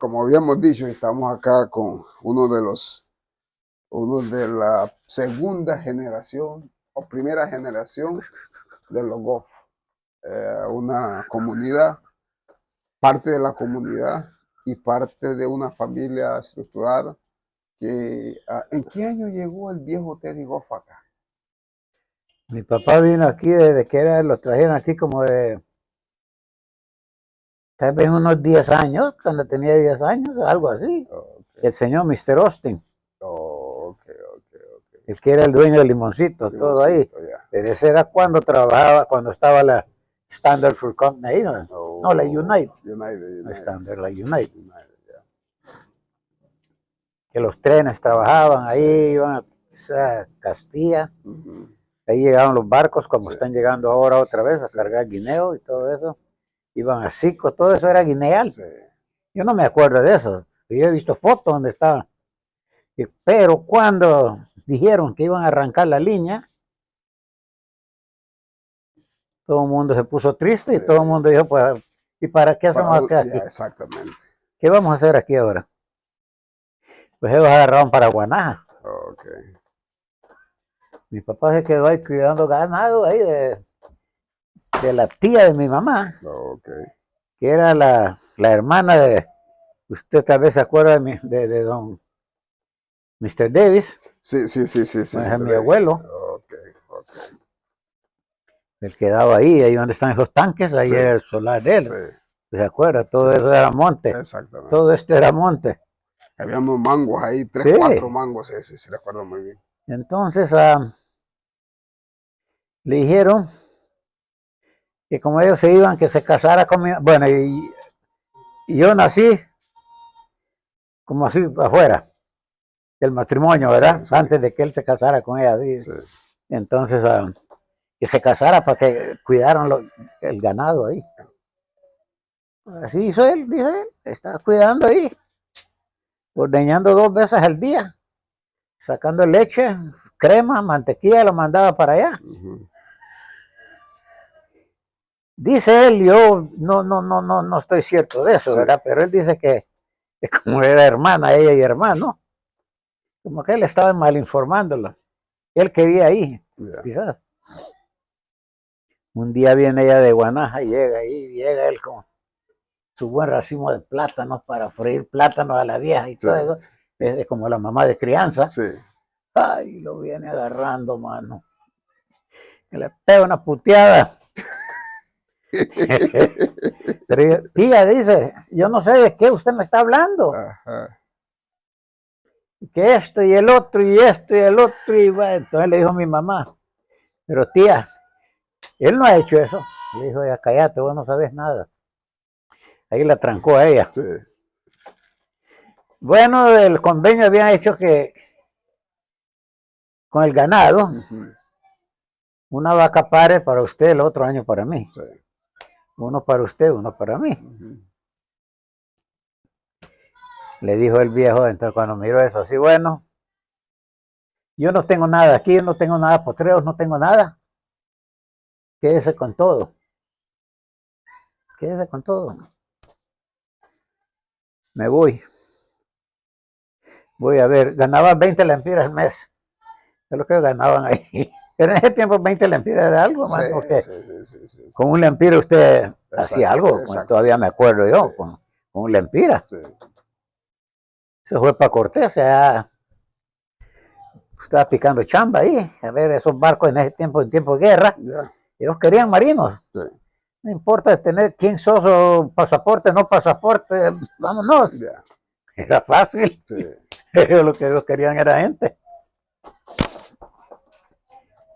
como habíamos dicho, estamos acá con uno de la segunda generación o primera generación de los Goff, una comunidad, parte de la comunidad y parte de una familia estructurada ¿en qué año llegó el viejo Teddy Goff acá? Mi papá vino aquí desde que los trajeron aquí como de tal vez unos 10 años, cuando tenía 10 años, algo así. Okay. El señor Mr. Austin. Ok. El que era el dueño del limoncito, todo ahí. Ya. Pero ese era cuando trabajaba, cuando estaba la Standard Fruit Company ahí, ¿no? No, la United. La Standard, la United. Yeah. Que los trenes trabajaban ahí, iban a Castilla. Ahí llegaban los barcos, como están llegando ahora otra vez, a cargar guineo y todo eso. Iban a Cico, todo eso era guineal. Yo no me acuerdo de eso. Yo he visto fotos donde estaban. Pero cuando dijeron que iban a arrancar la línea, todo el mundo se puso triste y todo el mundo dijo, pues, ¿y para qué hacemos acá? Ya, exactamente. ¿Qué vamos a hacer aquí ahora? Pues ellos agarraron para Guanaja. Okay. Mi papá se quedó ahí cuidando ganado ahí de la tía de mi mamá, que era la hermana de, usted tal vez se acuerda de don Mr. Davis. Sí. Es mi abuelo. Él quedaba ahí donde están esos tanques, ahí era el solar de él. ¿Se acuerda? Todo eso era monte. Exactamente. Todo esto era monte. Había unos mangos ahí, 3, 4 mangos, sí, recuerdo muy bien. Entonces le dijeron que como ellos se iban, que se casara con mi... Bueno, y yo nací como así afuera del matrimonio, ¿verdad? Sí. Antes de que él se casara con ella. Sí. Entonces, que se casara para que cuidaran el ganado ahí. Así hizo él, dice él, estaba cuidando ahí, ordeñando 2 veces al día, sacando leche, crema, mantequilla, lo mandaba para allá. Dice él, yo no estoy cierto de eso, ¿verdad? Pero él dice que como era hermana, ella y hermano, como que él estaba mal informándolo. Él quería ir, quizás. Un día viene ella de Guanaja y llega él con su buen racimo de plátanos para freír plátanos a la vieja y todo eso. Es como la mamá de crianza. Ay, lo viene agarrando, mano. Que le pega una puteada. Pero tía dice, yo no sé de qué usted me está hablando. Que esto y el otro y esto y el otro. Y bueno, entonces le dijo a mi mamá, pero tía, él no ha hecho eso. Le dijo, ya cállate, vos no sabes nada. Ahí la trancó a ella. Bueno, del convenio habían hecho que con el ganado, una vaca pare para usted, el otro año para mí. Uno para usted, uno para mí. Le dijo el viejo, entonces cuando miró eso, así, bueno, yo no tengo nada aquí, no tengo nada potreros, no tengo nada. Quédese con todo. Quédese con todo. Me voy. Voy a ver, ganaban 20 lempiras al mes. Es lo que ganaban ahí. Pero en ese tiempo 20 lempiras era algo, más porque con un lempira usted hacía algo. Todavía me acuerdo yo, con un lempira. Se fue para Cortés, ya estaba picando chamba ahí. A ver, esos barcos en ese tiempo, en tiempo de guerra, ellos querían marinos. No importa tener quién sos o pasaporte, no pasaporte, vámonos. Era fácil. Ellos lo que ellos querían era gente.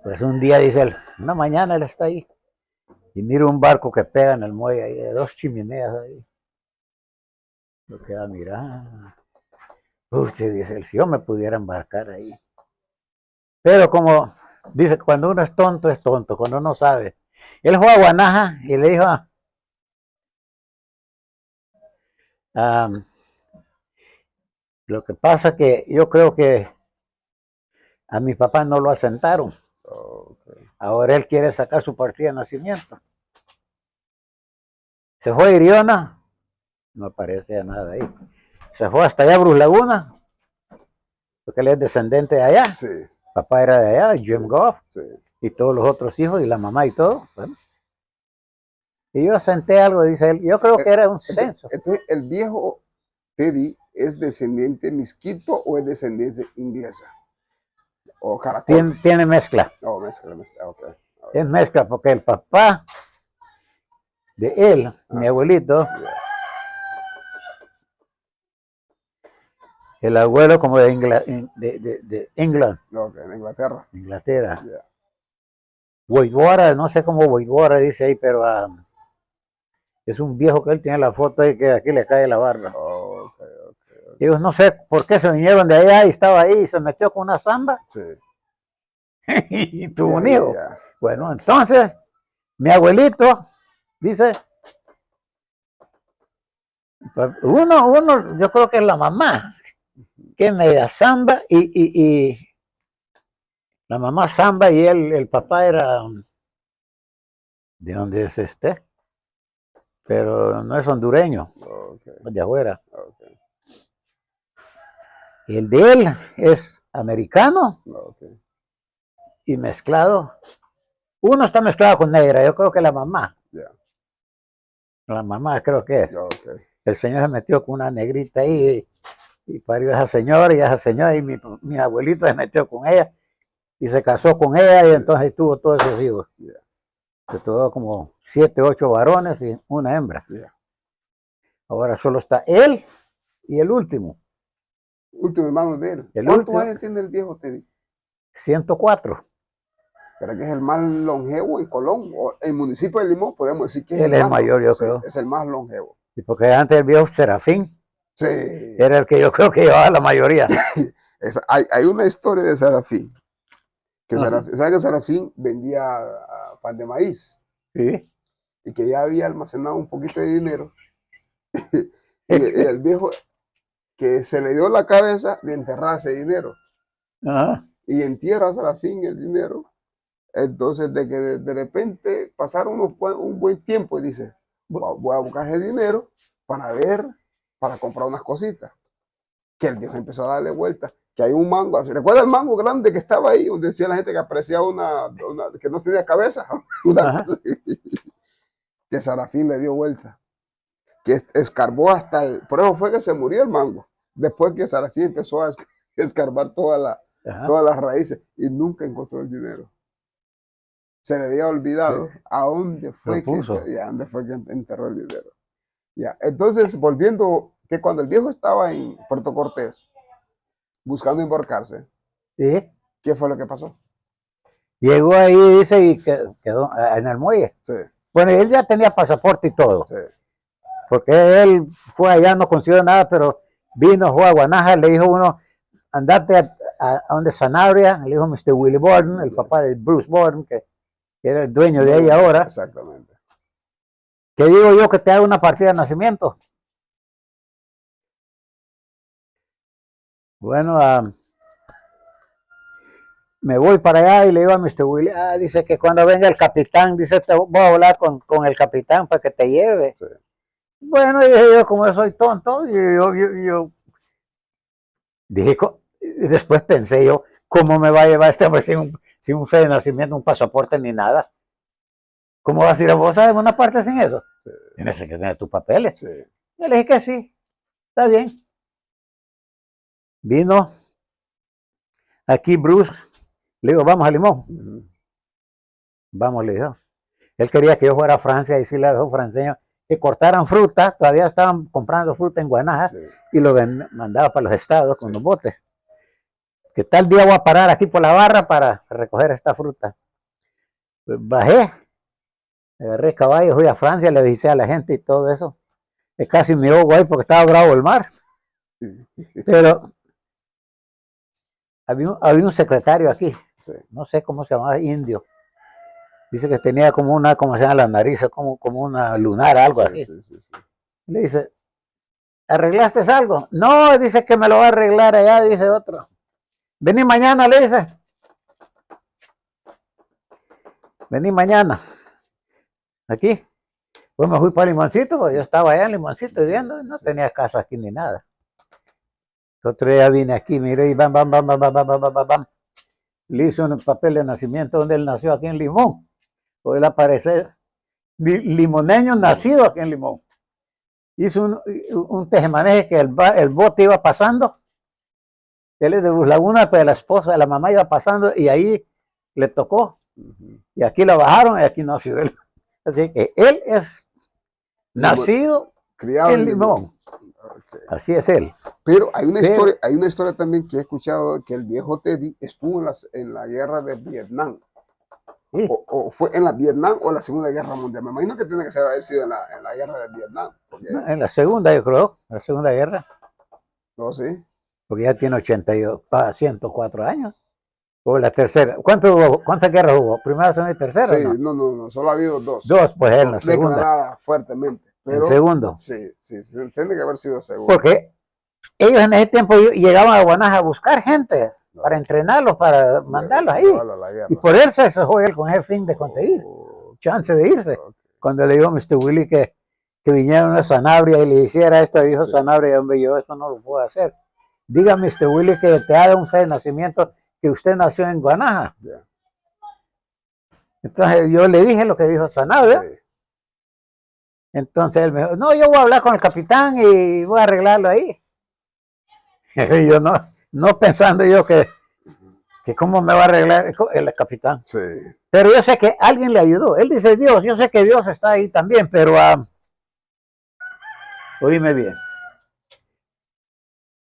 Pues un día, dice él, una mañana él está ahí y mira un barco que pega en el muelle ahí, de 2 chimeneas ahí. Lo queda mirando. Uy, dice él, si yo me pudiera embarcar ahí. Pero como dice, cuando uno es tonto, cuando uno sabe. Él fue a Guanaja y le dijo, lo que pasa es que yo creo que a mi papá no lo asentaron. Ahora él quiere sacar su partida de nacimiento. Se fue a Iriona, no aparece nada ahí. se fue hasta allá a Bruce Laguna, porque él es descendente de allá. Sí. Papá era de allá, Jim Goff, Sí. y todos los otros hijos, y la mamá y todo. Bueno. Y yo senté algo, dice él, yo creo que era un censo. Entonces, ¿el viejo Teddy es descendiente misquito o es descendencia inglesa? ¿O caracol? Tiene mezcla. Oh, mezcla, okay. Es mezcla, porque el papá de él, mi abuelito, el abuelo como de England. Okay, de Inglaterra. Inglaterra. Whitewater, no sé cómo Whitewater dice ahí, pero es un viejo que él tiene la foto ahí que aquí le cae la barba. Okay. Ellos no sé por qué se vinieron de allá y estaba ahí y se metió con una zamba. Sí. Y tuvo un hijo. Bueno, entonces, mi abuelito dice, uno, yo creo que es la mamá, que es media zamba y la mamá zamba y el papá era, ¿de dónde es este? Pero no es hondureño, es de afuera. Y el de él es americano y mezclado. Uno está mezclado con negra, yo creo que la mamá. La mamá creo que es. El señor se metió con una negrita ahí y parió a esa señora y mi abuelito se metió con ella y se casó con ella y entonces tuvo todos esos hijos. Que tuvo como 7, 8 varones y una hembra. Ahora solo está él y el último. Último hermano de él. ¿Cuántos años tiene el viejo Teddy? 104. ¿Pero que es el más longevo en Colón? O en el municipio de Limón podemos decir que es él es el mayor, yo creo. Es el más longevo. Y porque antes el viejo Serafín era el que yo creo que llevaba la mayoría. Hay una historia de Serafín. ¿Sabes que Serafín vendía pan de maíz? Sí. Y que ya había almacenado un poquito de dinero. y el viejo que se le dio la cabeza de enterrar ese dinero. Y entierra a Serafín el dinero. Entonces, de que de repente pasaron un buen tiempo y dice, voy a buscar ese dinero para comprar unas cositas. Que el viejo empezó a darle vueltas, que hay un mango. ¿Recuerda el mango grande que estaba ahí, donde decía la gente que apreciaba que no tenía cabeza? Que Serafín le dio vuelta. Que escarbó por eso fue que se murió el mango. Después que Serafín empezó a escarbar todas las raíces y nunca encontró el dinero. Se le había olvidado a dónde fue que enterró el dinero. Entonces, volviendo, que cuando el viejo estaba en Puerto Cortés buscando embarcarse, ¿qué fue lo que pasó? Llegó ahí, dice, y quedó en el muelle. Bueno, él ya tenía pasaporte y todo. Porque él fue allá, no consiguió nada, pero vino, fue a Guanaja, le dijo uno, andate a donde Sanabria, le dijo Mr. Willie Borden, el papá de Bruce Borden, que era el dueño de ahí ahora. Exactamente. Que digo yo que te haga una partida de nacimiento. Bueno, me voy para allá y le digo a Mr. Willie, dice que cuando venga el capitán, dice, te voy a hablar con el capitán para que te lleve. Bueno, dije yo, como yo soy tonto, yo dije, después pensé yo, ¿cómo me va a llevar este hombre sin un fe de nacimiento, un pasaporte ni nada? ¿Cómo vas a ir a vos a una parte sin eso? Tienes que tener tus papeles. Yo le dije que sí, está bien. Vino aquí Bruce, le digo, vamos a Limón. Vamos, le dijo. Él quería que yo fuera a Francia y sí le dejó franceño que cortaran fruta, todavía estaban comprando fruta en Guanaja y lo mandaba para los estados con los botes. Que tal día voy a parar aquí por la barra para recoger esta fruta. Pues bajé, agarré caballo, fui a Francia, le avisé a la gente y todo eso. Y casi me ahogo ahí porque estaba bravo el mar. Pero había un secretario aquí, no sé cómo se llamaba, indio. Dice que tenía como una, como se llama la nariz, como una lunar, algo así. Le dice, ¿arreglaste algo? No, dice que me lo va a arreglar allá, dice otro. Vení mañana, le dice. Vení mañana. Aquí. Pues me fui para Limoncito, porque yo estaba allá en Limoncito viviendo, no tenía casa aquí ni nada. Otro día vine aquí, miré y bam, bam, bam, bam, bam, bam, bam, bam, bam. Le hizo un papel de nacimiento donde él nació aquí en Limón. O él aparece limoneño nacido aquí en Limón. Hizo un tejemaneje que el bote iba pasando. Él es de Laguna, pero la esposa de la mamá iba pasando y ahí le tocó. Y aquí la bajaron y aquí nació él. Así que él es nacido criado en Limón. Okay. Así es él. Pero hay una historia también que he escuchado, que el viejo Teddy estuvo en la guerra de Vietnam. ¿Sí? O fue en la Vietnam o la Segunda Guerra Mundial. Me imagino que tiene que haber sido en la guerra de Vietnam. Porque... No, en la segunda, yo creo, la Segunda Guerra. ¿No, sí? Porque ya tiene 104 años. O la tercera. ¿Cuántas guerras hubo? ¿Primera, segunda y tercera? Sí, no, solo ha habido dos. Dos, pues en la segunda. Declarada fuertemente. Pero, ¿En segundo? Sí, tiene que haber sido segundo. Porque ellos en ese tiempo llegaban a Guanaja a buscar gente para entrenarlos, para mandarlos ahí. Y por eso se fue él con ese fin de conseguir chance de irse. Okay. Cuando le dijo a Mr. Willie que viniera una Sanabria y le hiciera esto, dijo Sanabria, hombre, yo eso no lo puedo hacer. Diga Mr. Willie que te haga un fe de nacimiento que usted nació en Guanaja. Yeah. Entonces yo le dije lo que dijo Sanabria. Sí. Entonces él me dijo, no, yo voy a hablar con el capitán y voy a arreglarlo ahí. Y yo no pensando yo que cómo me va a arreglar el capitán. Sí. Pero yo sé que alguien le ayudó. Él dice Dios, yo sé que Dios está ahí también, pero oíme bien.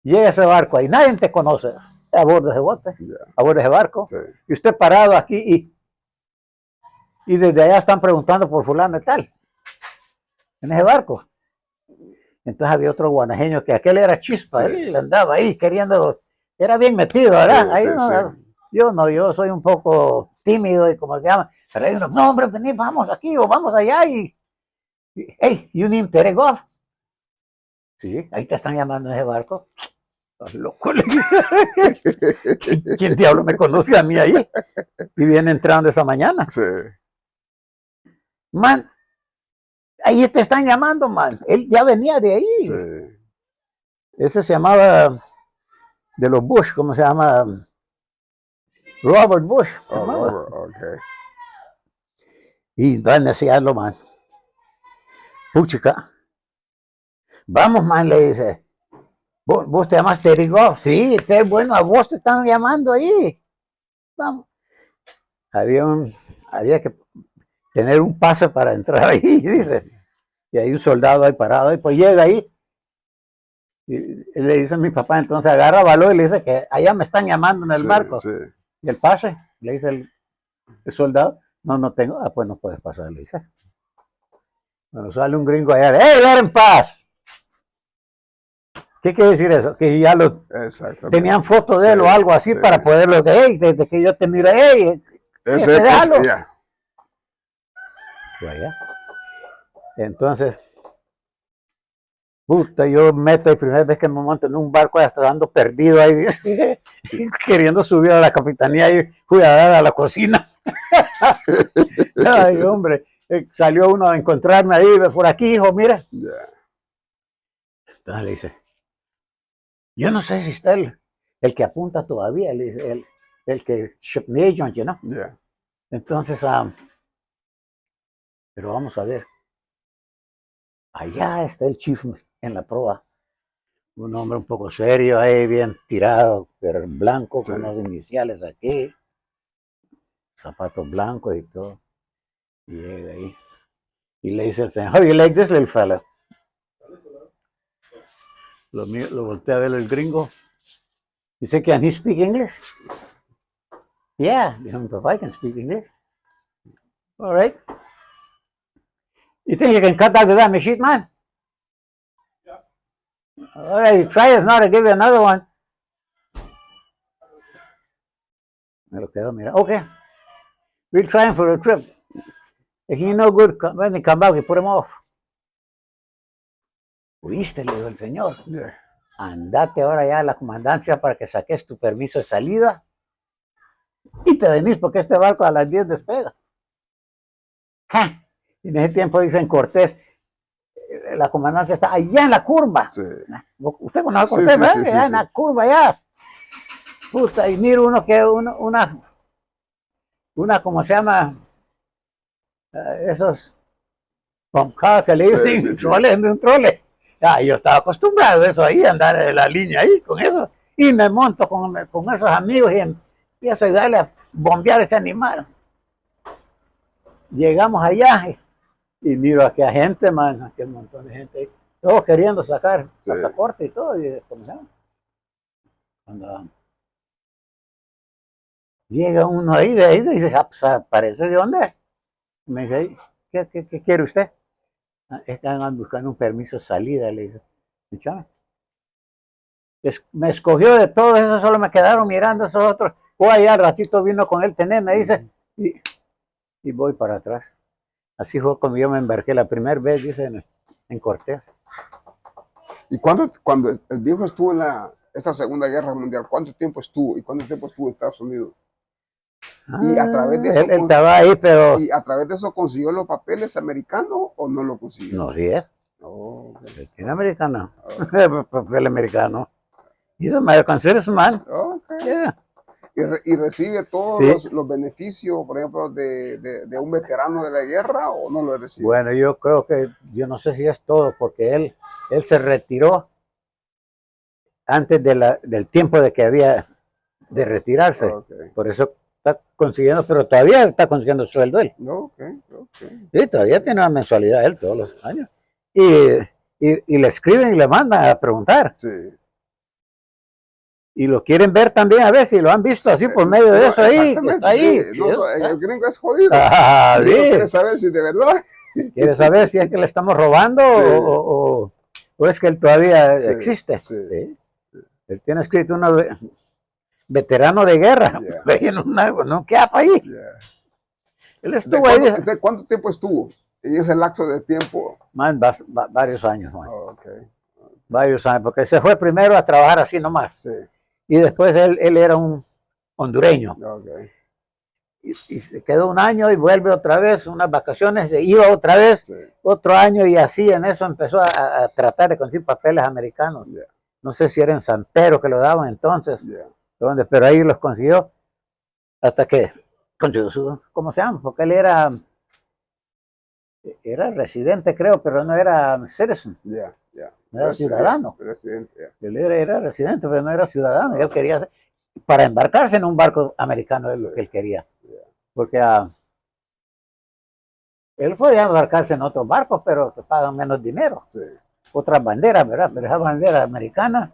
Llega ese barco ahí, nadie te conoce a bordo de ese bote, a bordo de ese barco. Sí. Y usted parado aquí y desde allá están preguntando por fulano y tal. En ese barco. Entonces había otro guanajeño que aquel era chispa, sí. Él andaba ahí queriendo, era bien metido, ¿verdad? Sí, ahí yo soy un poco tímido y como se llama, pero ellos no, hombre, vení, vamos aquí o vamos allá hey, you need to take off. Sí, ahí te están llamando en ese barco. Estás loco. ¿Quién diablo me conoce a mí ahí? Y viene entrando esa mañana. Sí. Man, ahí te están llamando, man. Él ya venía de ahí. Sí. Ese se llamaba de los Bush, ¿cómo se llama? Robert Bush. Robert, okay. Y entonces me decía lo man. Puchica. Vamos, man, le dice. ¿Vos te llamas Terry Goff? Sí, pero bueno, a vos te están llamando ahí. Vamos. Había que tener un pase para entrar ahí, dice. Y hay un soldado ahí parado, y pues llega ahí. Y le dice a mi papá, entonces agarra valor y le dice que allá me están llamando en el barco. Sí. Y el pase, le dice el soldado, no tengo, pues no puedes pasar, le dice. Bueno, sale un gringo allá, ¡hey, let him pass! ¿Qué quiere decir eso? Que ya tenían fotos de él o algo así para poderlo de, hey, desde que yo te miro, hey, ese ya. Entonces, puta, yo meto la primera vez que me monto en un barco hasta dando perdido ahí, queriendo subir a la capitanía y fui a dar a la cocina. Ay, hombre, salió uno a encontrarme ahí, por aquí, hijo, mira. Yeah. Entonces le dice, yo no sé si está el que apunta todavía, le dice, el que ship agent, ¿no? Yeah. Entonces, pero vamos a ver. Allá está el chief en la proa. Un hombre un poco serio ahí, bien tirado, pero blanco, con los iniciales aquí. Zapatos blancos y todo. Y llega ahí. Y le dice al señor, how you like this little fella? Lo voltea a ver el gringo. Dice, can he speak English? Yeah, dijo mi papá, I can speak English. All right. You think you can cut that with that machine, man? Yeah. All right, try it now to give you another one. Me lo quedo, mira. Okay. We'll try him for a trip. If he's no good, when they come back, we put him off. ¿Oíste? Le dijo el señor. Yeah. Andate ahora ya a la comandancia para que saques tu permiso de salida y te venís porque este barco a las 10 despega. ¡Ja! Y en ese tiempo dicen Cortés, la comandancia está allá en la curva. Sí. Usted conoce Cortés, ¿verdad? Allá en la curva, allá. Puta, y miro uno que una, ¿cómo se llama? Esos Comcast que le dicen troles de un trole. Ah, yo estaba acostumbrado a eso ahí, andar en la línea ahí con eso. Y me monto con esos amigos y empiezo a ayudarle a bombear ese animal. Llegamos allá y miro a aquella gente, man, aquel montón de gente ahí, todos queriendo sacar pasaporte y todo. Y, ¿cómo se llama? Cuando llega uno ahí, de ahí, y dice, ah, pues, ¿aparece de dónde? Me dice, ¿qué quiere usted? Están buscando un permiso de salida, le dice. Me escogió de todo eso, solo me quedaron mirando esos otros. Allá al ratito vino con él, me dice, y voy para atrás. Así fue como yo me embarqué la primera vez, dice, en Cortés. ¿Y cuando el viejo estuvo en esta Segunda Guerra Mundial, cuánto tiempo estuvo? ¿Y cuánto tiempo estuvo en Estados Unidos? Y a través de eso, él estaba ahí, pero... ¿Y a través de eso consiguió los papeles americanos o no lo consiguió? No, sí es. Oh, okay. ¿Tiene americano? Oh. Papel americano. He's an American citizen. Okay. Yeah. ¿Y recibe todos los beneficios, por ejemplo, de un veterano de la guerra o no lo recibe? Bueno, yo creo que, yo no sé si es todo, porque él se retiró antes del tiempo de que había de retirarse. Okay. Por eso está consiguiendo, pero todavía está consiguiendo sueldo él. Okay. Sí, todavía tiene una mensualidad él todos los años. Y le escriben y le mandan a preguntar. Sí. Y lo quieren ver también a ver si lo han visto así por medio de eso ahí. Que está ahí. Sí. No, el gringo es jodido. Sí. Quiere saber si de verdad. Quiere saber si es que le estamos robando o es que él todavía existe. Sí. Él tiene escrito uno veterano de guerra. En un capa ahí. Él estuvo ahí. ¿Cuánto tiempo estuvo en ese lapso de tiempo? Man, varios años. Man. Varios años, porque se fue primero a trabajar así nomás. Sí. Y después él era un hondureño. Y se quedó un año y vuelve otra vez, unas vacaciones, se iba otra vez, otro año, y así en eso empezó a tratar de conseguir papeles americanos. No sé si era en San Pedro que lo daban entonces, pero ahí los consiguió hasta que consiguió su, ¿cómo se llama? Porque él era residente, creo, pero no era citizen. No era ciudadano. Él era residente, pero no era ciudadano. Y él quería para embarcarse en un barco americano, es lo que él quería. Porque él podía embarcarse en otros barcos, pero te pagan menos dinero. Otras banderas, ¿verdad? Pero esa bandera americana,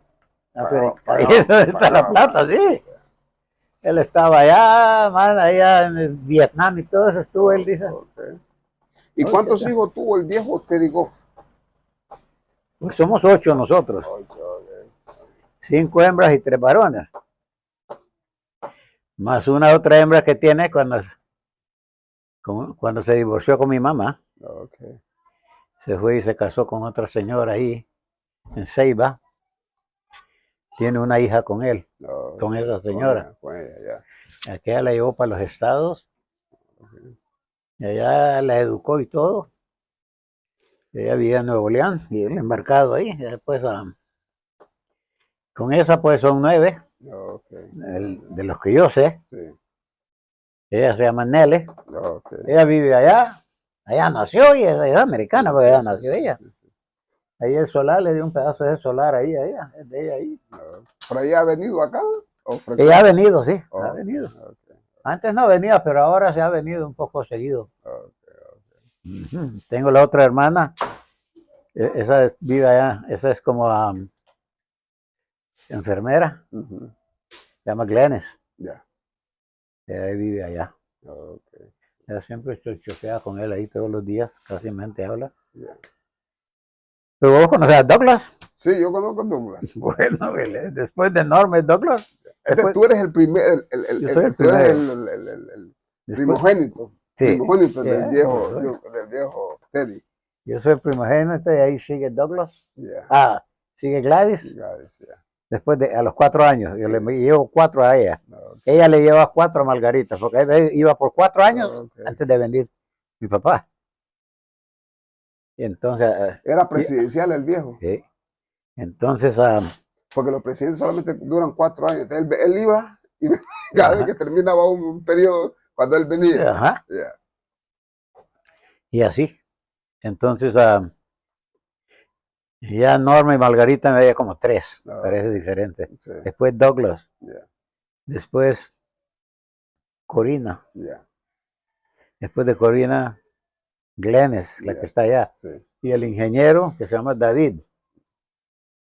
ahí está la plata, sí. Él estaba allá, man, allá en Vietnam y todo eso estuvo, él dice. ¿Y cuántos hijos tuvo el viejo Teddy Goff? Pues somos 8 nosotros. 5 hembras y 3 varones. Más una otra hembra que tiene cuando se divorció con mi mamá. Se fue y se casó con otra señora ahí en Ceiba. Tiene una hija con él, con esa señora. Aquella la llevó para los estados. Y allá la educó y todo. Ella vivía en Nuevo León y él embarcado ahí. Y después, con esa pues son 9. De los que yo sé. Ella se llama Nele. Ella vive allá. Allá nació y es americana, pero allá nació ella. Ahí el solar le dio un pedazo de solar ahí, a ella, es de ella ahí. ¿Por ella ha venido acá? Ella ha venido, sí, ha venido. Antes no venía, pero ahora se ha venido un poco seguido. Tengo la otra hermana, esa vive allá, esa es como enfermera, se llama Glennis. Ella vive allá. Ella siempre se choquea con él ahí todos los días, casi mente habla. ¿Pero vos conocés a Douglas? Sí, yo conozco a Douglas. Bueno, después de Norma y Douglas. Tú eres el primer, el primogénito. Sí. Primogénito del viejo Teddy. Yo soy el primogénito y ahí sigue Douglas. Sigue Gladys. Después a los 4 años. Yo le llevo 4 a ella. Ella le lleva 4 a Margarita, porque iba por 4 años antes de venir mi papá. Y entonces... Era presidencial el viejo. Sí. Entonces... porque los presidentes solamente duran 4 años. Él iba y cada vez que terminaba un periodo, cuando él venía. Ajá. Yeah. Y así. Entonces, ya Norma y Margarita me veía como 3, parece diferente. Sí. Después Douglas. Yeah. Después Corina. Yeah. Después de Corina, Glenis, la que está allá. Sí. Y el ingeniero que se llama David,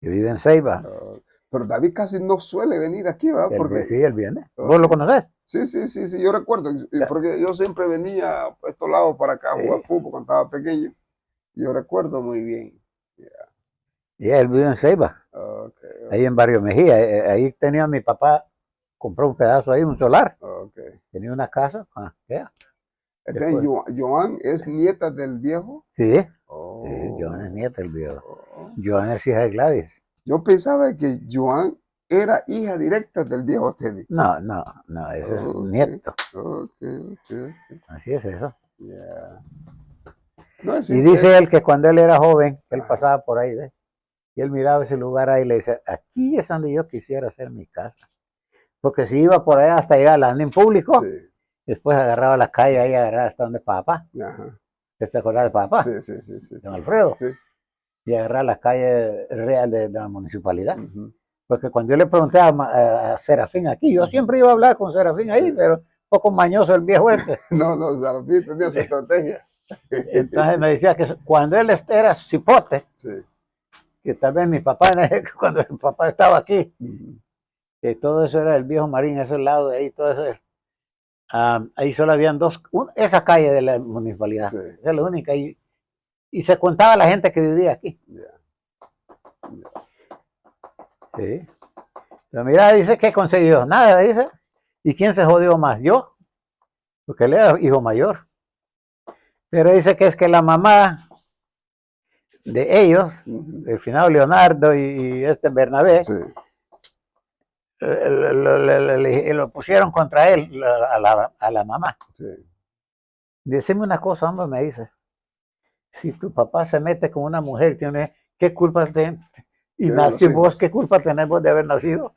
que vive en Ceiba. Pero David casi no suele venir aquí, ¿verdad? Porque sí, él viene. ¿Vos lo conocés? Sí, yo recuerdo, porque yo siempre venía a estos lados para acá a jugar fútbol cuando estaba pequeño. Yo recuerdo muy bien. Yeah. Y él vive en Ceiba, ahí en Barrio Mejía. Ahí tenía mi papá, compró un pedazo ahí, un solar. Tenía una casa. Entonces, ¿Joan es nieta del viejo? Sí, sí, Joan es nieta del viejo. Joan es hija de Gladys. Yo pensaba que Joan era hija directa del viejo Teddy. No, ese es nieto. Así es eso. Yeah. Y dice él que cuando él era joven, él pasaba por ahí, ¿ves? Y él miraba ese lugar ahí y le decía, aquí es donde yo quisiera hacer mi casa. Porque si iba por allá hasta llegar al landing público, después agarraba la calle ahí, agarraba hasta donde papá. ¿Te acuerdas de papá? Sí. Don Alfredo. Sí. Y agarrar la calle real de la municipalidad. Porque cuando yo le pregunté a Serafín aquí, yo siempre iba a hablar con Serafín ahí, pero un poco mañoso el viejo este. No, Serafín tenía su estrategia. Entonces me decía que cuando él era cipote, que también mi papá, cuando mi papá estaba aquí, que todo eso era el viejo Marín, ese lado de ahí, todo eso. Ahí solo habían esa calle de la municipalidad, esa es la única. Y se contaba la gente que vivía aquí. Sí. Pero mira, dice que consiguió nada, dice. ¿Y quién se jodió más? Yo, porque él era hijo mayor. Pero dice que es que la mamá de ellos, el finado Leonardo y este Bernabé, lo pusieron contra él, a la mamá. Decime una cosa, hombre, me dice. Si tu papá se mete con una mujer, ¿qué culpa tenés? Y nació vos, ¿qué culpa tenés vos de haber nacido?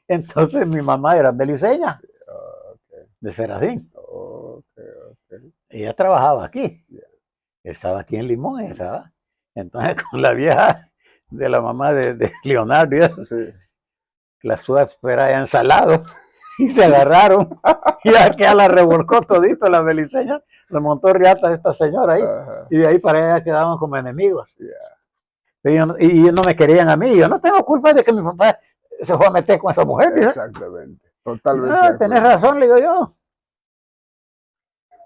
Entonces mi mamá era beliceña, de Serafín. Ella trabajaba aquí. Estaba aquí en Limón, entonces con la vieja de la mamá de Leonardo y eso, la suegra era ensalado y se agarraron y aquí la revolcó todito la beliceña, le montó riata a esta señora ahí y de ahí para allá quedaban como enemigos. Y ellos no me querían a mí, yo no tengo culpa de que mi papá se fue a meter con esa mujer. Exactamente, totalmente. Tenés razón, le digo yo.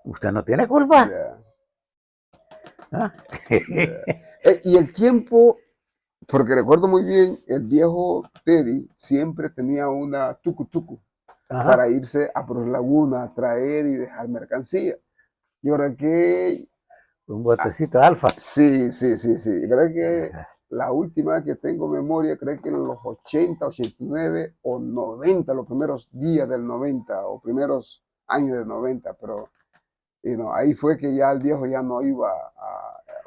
Usted no tiene culpa. Y el tiempo, porque recuerdo muy bien, el viejo Teddy siempre tenía una tucu-tucu para irse a Pro Laguna a traer y dejar mercancía. Y ahora que... un botecito alfa. Sí. Creo que la última que tengo memoria, creo que en los 80, 89 o 90, los primeros días del 90 o primeros años del 90, pero ahí fue que ya el viejo ya no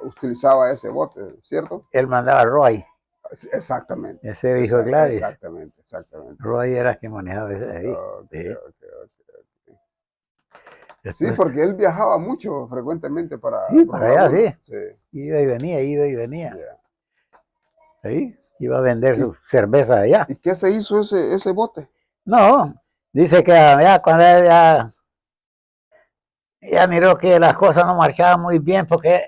utilizaba ese bote, ¿cierto? Él mandaba a Roy. Exactamente. Ese era hijo de Gladys. Exactamente. Roy era quien manejaba ese ahí. Sí, porque él viajaba mucho frecuentemente para allá, sí. Iba y venía. Sí, iba a vender su cerveza allá. ¿Y qué se hizo ese bote? No, dice que ya cuando ya miró que las cosas no marchaban muy bien porque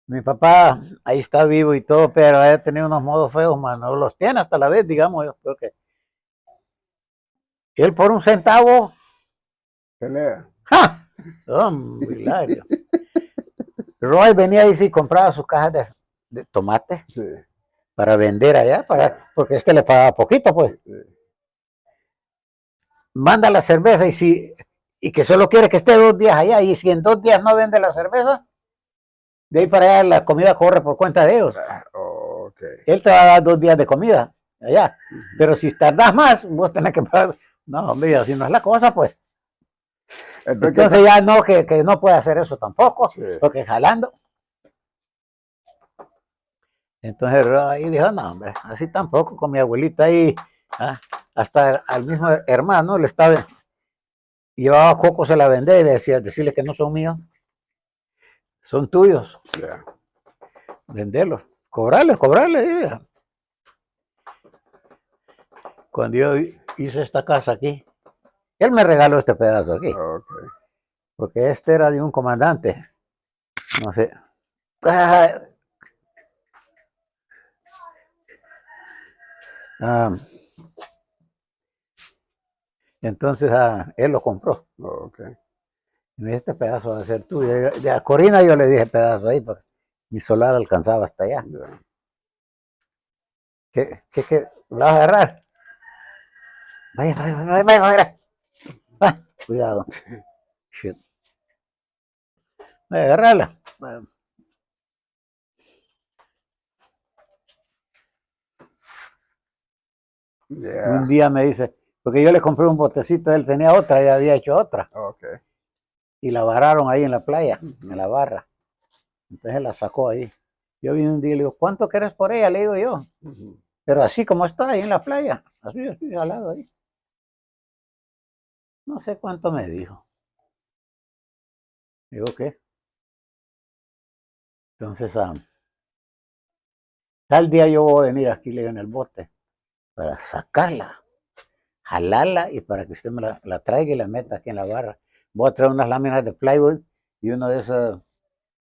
mi papá ahí está vivo y todo, pero ha tenido unos modos feos, mano. Los tiene hasta la vez, digamos, yo creo que él por 1 centavo pelea. ¡Ja! Hombre, Hilario. Roy venía y sí compraba sus cajas de tomate para vender allá, porque le pagaba poquito, pues. Manda la cerveza y que solo quiere que esté 2 días allá, y si en 2 días no vende la cerveza, de ahí para allá la comida corre por cuenta de ellos. Él te va a dar 2 días de comida allá, pero si tardas más, vos tenés que pagar. No, hombre, así no es la cosa, pues. Entonces ya no, que no puede hacer eso tampoco, sí. Porque jalando. Entonces ahí dijo, no, hombre, así tampoco, con mi abuelita ahí, hasta al mismo hermano le estaba, llevaba cocos a la vender y decirle que no son míos, son tuyos. Yeah. Venderlos, cobrarles. Cuando yo hice esta casa aquí, él me regaló este pedazo aquí. Okay. Porque este era de un comandante. No sé. Entonces él lo compró. Okay. Y este pedazo va a ser tuyo. De a Corina yo le dije pedazo ahí, porque mi solar alcanzaba hasta allá. Yeah. ¿Qué? ¿Lo vas a agarrar? Vaya. Cuidado. Shit. Voy a agarrarla. Yeah. Un día me dice, porque yo le compré un botecito, él tenía otra, ya había hecho otra. Okay. Y la vararon ahí en la playa, en la barra. Entonces la sacó ahí. Yo vine un día y le digo, ¿cuánto querés por ella? Le digo yo. Pero así como está ahí en la playa, así al lado ahí. No sé cuánto me dijo. Digo, ¿qué? Entonces, tal día yo voy a venir aquí, le digo, en el bote, para sacarla, jalarla y para que usted me la traiga y la meta aquí en la barra. Voy a traer unas láminas de plywood y uno de esos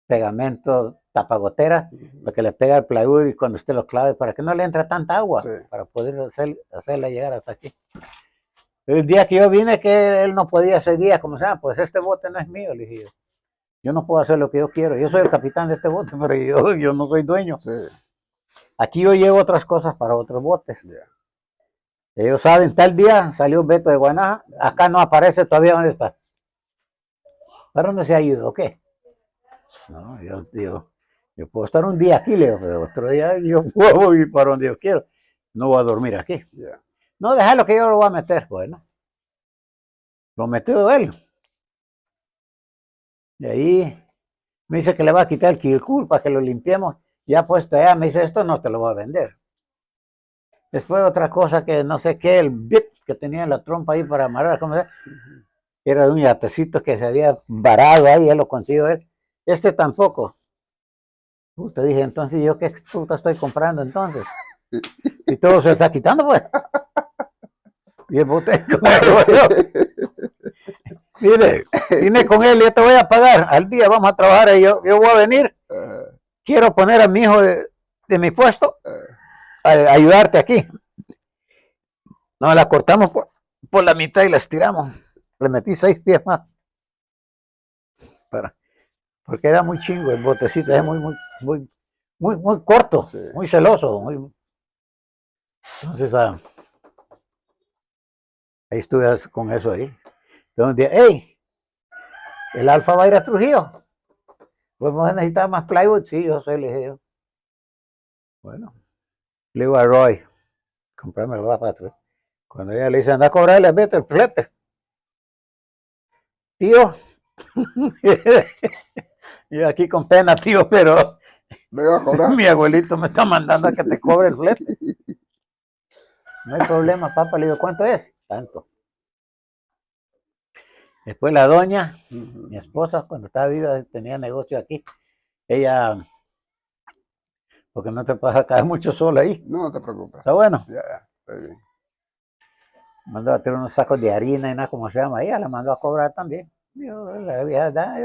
pegamentos tapagoteras para que le pegue al plywood y cuando usted lo clave, para que no le entre tanta agua, para poder hacerla llegar hasta aquí. El día que yo vine, que él no podía ese día, como sea, pues este bote no es mío, le dije yo no puedo hacer lo que yo quiero. Yo soy el capitán de este bote, pero yo no soy dueño. Sí. Aquí yo llevo otras cosas para otros botes. Yeah. Ellos saben, tal día salió un Beto de Guanaja, acá no aparece todavía, ¿dónde está? ¿Para dónde se ha ido o qué? No, yo puedo estar un día aquí, Leo, pero otro día yo puedo ir para donde yo quiero. No voy a dormir aquí. Yeah. No, déjalo que yo lo voy a meter. Bueno, lo metió él. Y ahí me dice que le va a quitar el quilcul para que lo limpiemos. Ya puesto allá, me dice, esto no te lo voy a vender. Después otra cosa que no sé qué, el bit que tenía en la trompa ahí para amarrar, ¿cómo se? Era de un yatecito que se había varado ahí, él lo consiguió él. Este tampoco. Te dije, entonces, ¿yo qué puta estoy comprando entonces? Y todo se está quitando, pues. Y el bote, mire, vine con él, yo te voy a pagar. Al día vamos a trabajar y yo voy a venir. Quiero poner a mi hijo de mi puesto a ayudarte aquí. No, la cortamos por la mitad y la estiramos. Le metí 6 pies más. Porque era muy chingo el botecito, es muy corto, sí. Muy celoso. Entonces, ahí estuve con eso ahí. Entonces, hey, el Alfa va a ir a Trujillo. Pues vamos a necesitar más plywood. Sí, yo soy, le dije yo. Bueno, le digo a Roy, comprarme el para atrás. Cuando ella le dice, anda a cobrarle, vete el flete. Tío, yo aquí con pena, tío, pero mi abuelito me está mandando a que te cobre el flete. No hay problema, papá. Le digo, ¿cuánto es? Tanto. Después la doña, mi esposa, cuando estaba viva, tenía negocio aquí. Ella, porque no te puedes caer mucho sola ahí. No te preocupes. ¿Está bueno? Ya, está bien. Mandó a tener unos sacos de harina y nada, como se llama. Ella la mandó a cobrar también. Yo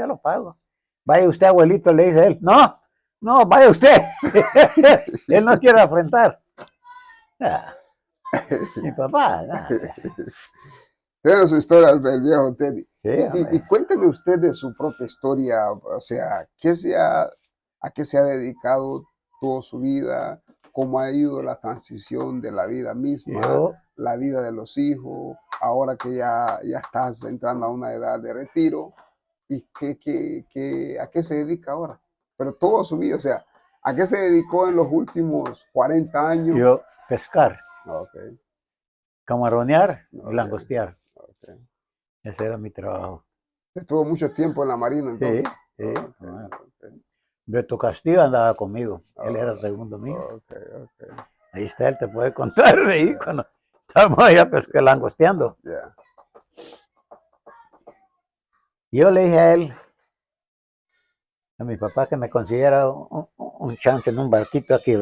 lo pago. Vaya usted, abuelito, le dice él. No, vaya usted. Él no quiere afrontar. Mi papá, Tiene su historia el viejo Teddy. Sí, y cuénteme usted de su propia historia, o sea, a qué se ha dedicado toda su vida, cómo ha ido la transición de la vida misma, la vida de los hijos, ahora que ya estás entrando a una edad de retiro, y a qué se dedica ahora. Pero toda su vida, o sea, ¿a qué se dedicó en los últimos 40 años? Yo, pescar. Okay. Camaronear y langostear. Okay. Ese era mi trabajo. Estuvo mucho tiempo en la Marina entonces. Sí, sí. Okay. Beto Castillo andaba conmigo. Él era segundo mío. Okay. Ahí está, él te puede contar de ahí cuando estábamos allá langosteando. Yeah. Yo le dije a él, a mi papá, que me consiguiera un chance en un barquito aquí,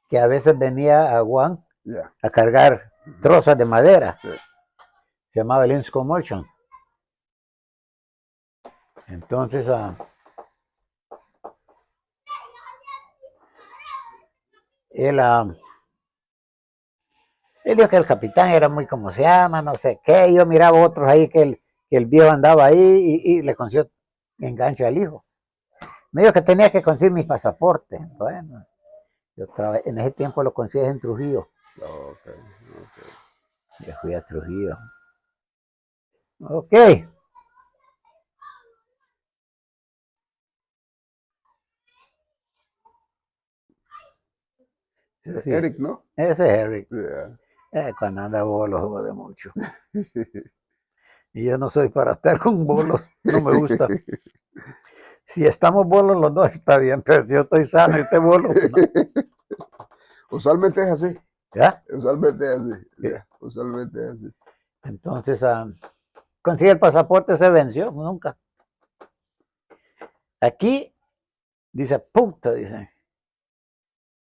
que a veces venía a Guam a cargar trozas de madera. Sí. Se llamaba el Insco Merchant. Entonces, él dijo que el capitán era muy como se llama, no sé qué. Yo miraba otros ahí que el viejo andaba ahí y le consiguió enganche al hijo. Me dijo que tenía que conseguir mi pasaporte. Bueno, yo trabajé, en ese tiempo lo conseguí en Trujillo. Okay. Yo fui a Trujillo. Ok. Sí. Eric, ¿no? Ese es Eric. Yeah. Cuando anda bolos, jode mucho. Y yo no soy para estar con bolos, no me gusta. Si estamos bolos los dos está bien, pero si yo estoy sano y este bolo, no. Usualmente es así. ¿Ya? Usualmente es así. Yeah. Usualmente es así. Entonces, consigue el pasaporte, se venció, nunca. Aquí, dice, puta, dice,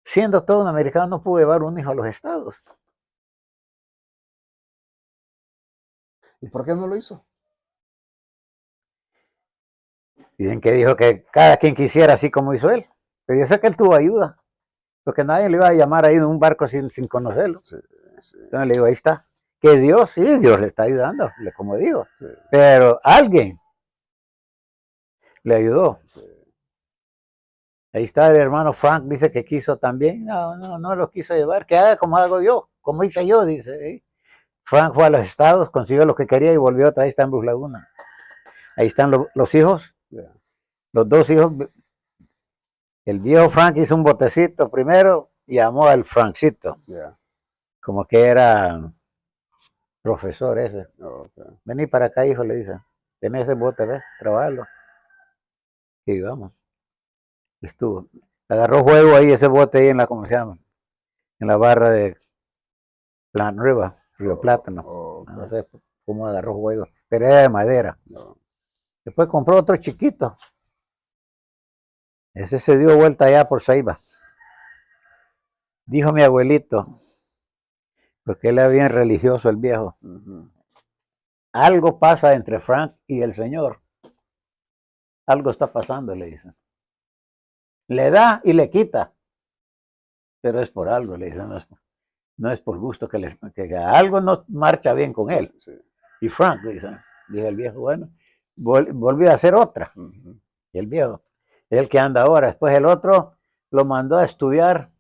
siendo todo un americano no pude llevar un hijo a los Estados. ¿Y por qué no lo hizo? Dicen que dijo que cada quien quisiera así como hizo él. Pero yo sé que él tuvo ayuda. Porque nadie le iba a llamar ahí en un barco sin conocerlo. Sí. Entonces le digo, ahí está. Que Dios, sí, Dios le está ayudando, como digo. Sí. Pero alguien le ayudó. Sí. Ahí está el hermano Frank, dice que quiso también. No lo quiso llevar. Que haga como hago yo, como hice yo, dice. Frank fue a los Estados, consiguió lo que quería y volvió otra vez, está en Blue Laguna. Ahí están los hijos. Yeah. Los dos hijos. El viejo Frank hizo un botecito primero y llamó al Francito. Yeah. Como que era profesor ese. Okay. Vení para acá, hijo, le dice. Tenés ese bote, ¿ves? Trabajarlo. Y vamos. Estuvo. Agarró juego ahí ese bote ahí en la, ¿cómo se llama? En la barra de Plant River, Río Plátano. Okay. No sé cómo agarró juego, pero era de madera. No. Después compró otro chiquito. Ese se dio vuelta allá por Ceiba. Dijo mi abuelito, porque él era bien religioso el viejo. Algo pasa entre Frank y el Señor. Algo está pasando, le dicen. Le da y le quita. Pero es por algo, le dicen. No es por gusto que algo no marcha bien con él. Sí. Y Frank, le dicen, dijo el viejo, bueno, volvió a hacer otra. Y el viejo, el que anda ahora. Después el otro lo mandó a estudiar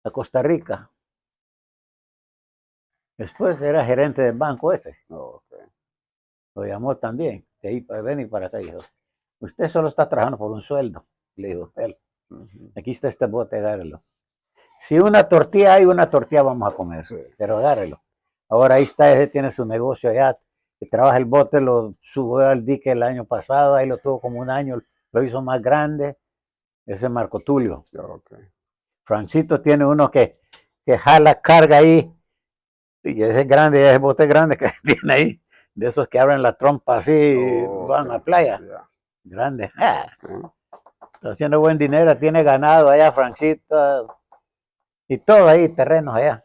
a Costa Rica. Después era gerente del banco ese. Okay. Lo llamó también. De ahí para venir para acá, dijo, usted solo está trabajando por un sueldo, le dijo él. Aquí está este bote, agárrelo. Si una tortilla hay, una tortilla vamos a comer, sí. Pero agárrelo. Ahora ahí está, ese tiene su negocio allá, que trabaja el bote, lo subió al dique el año pasado, ahí lo tuvo como un año, lo hizo más grande. Ese es Marco Tulio. Okay. Francito tiene uno que jala, carga ahí, y ese es grande, ese bote grande que tiene ahí, de esos que abren la trompa así, van a la playa. Yeah. Grande. Okay. Está haciendo buen dinero, tiene ganado allá, Francito, y todo ahí, terrenos allá.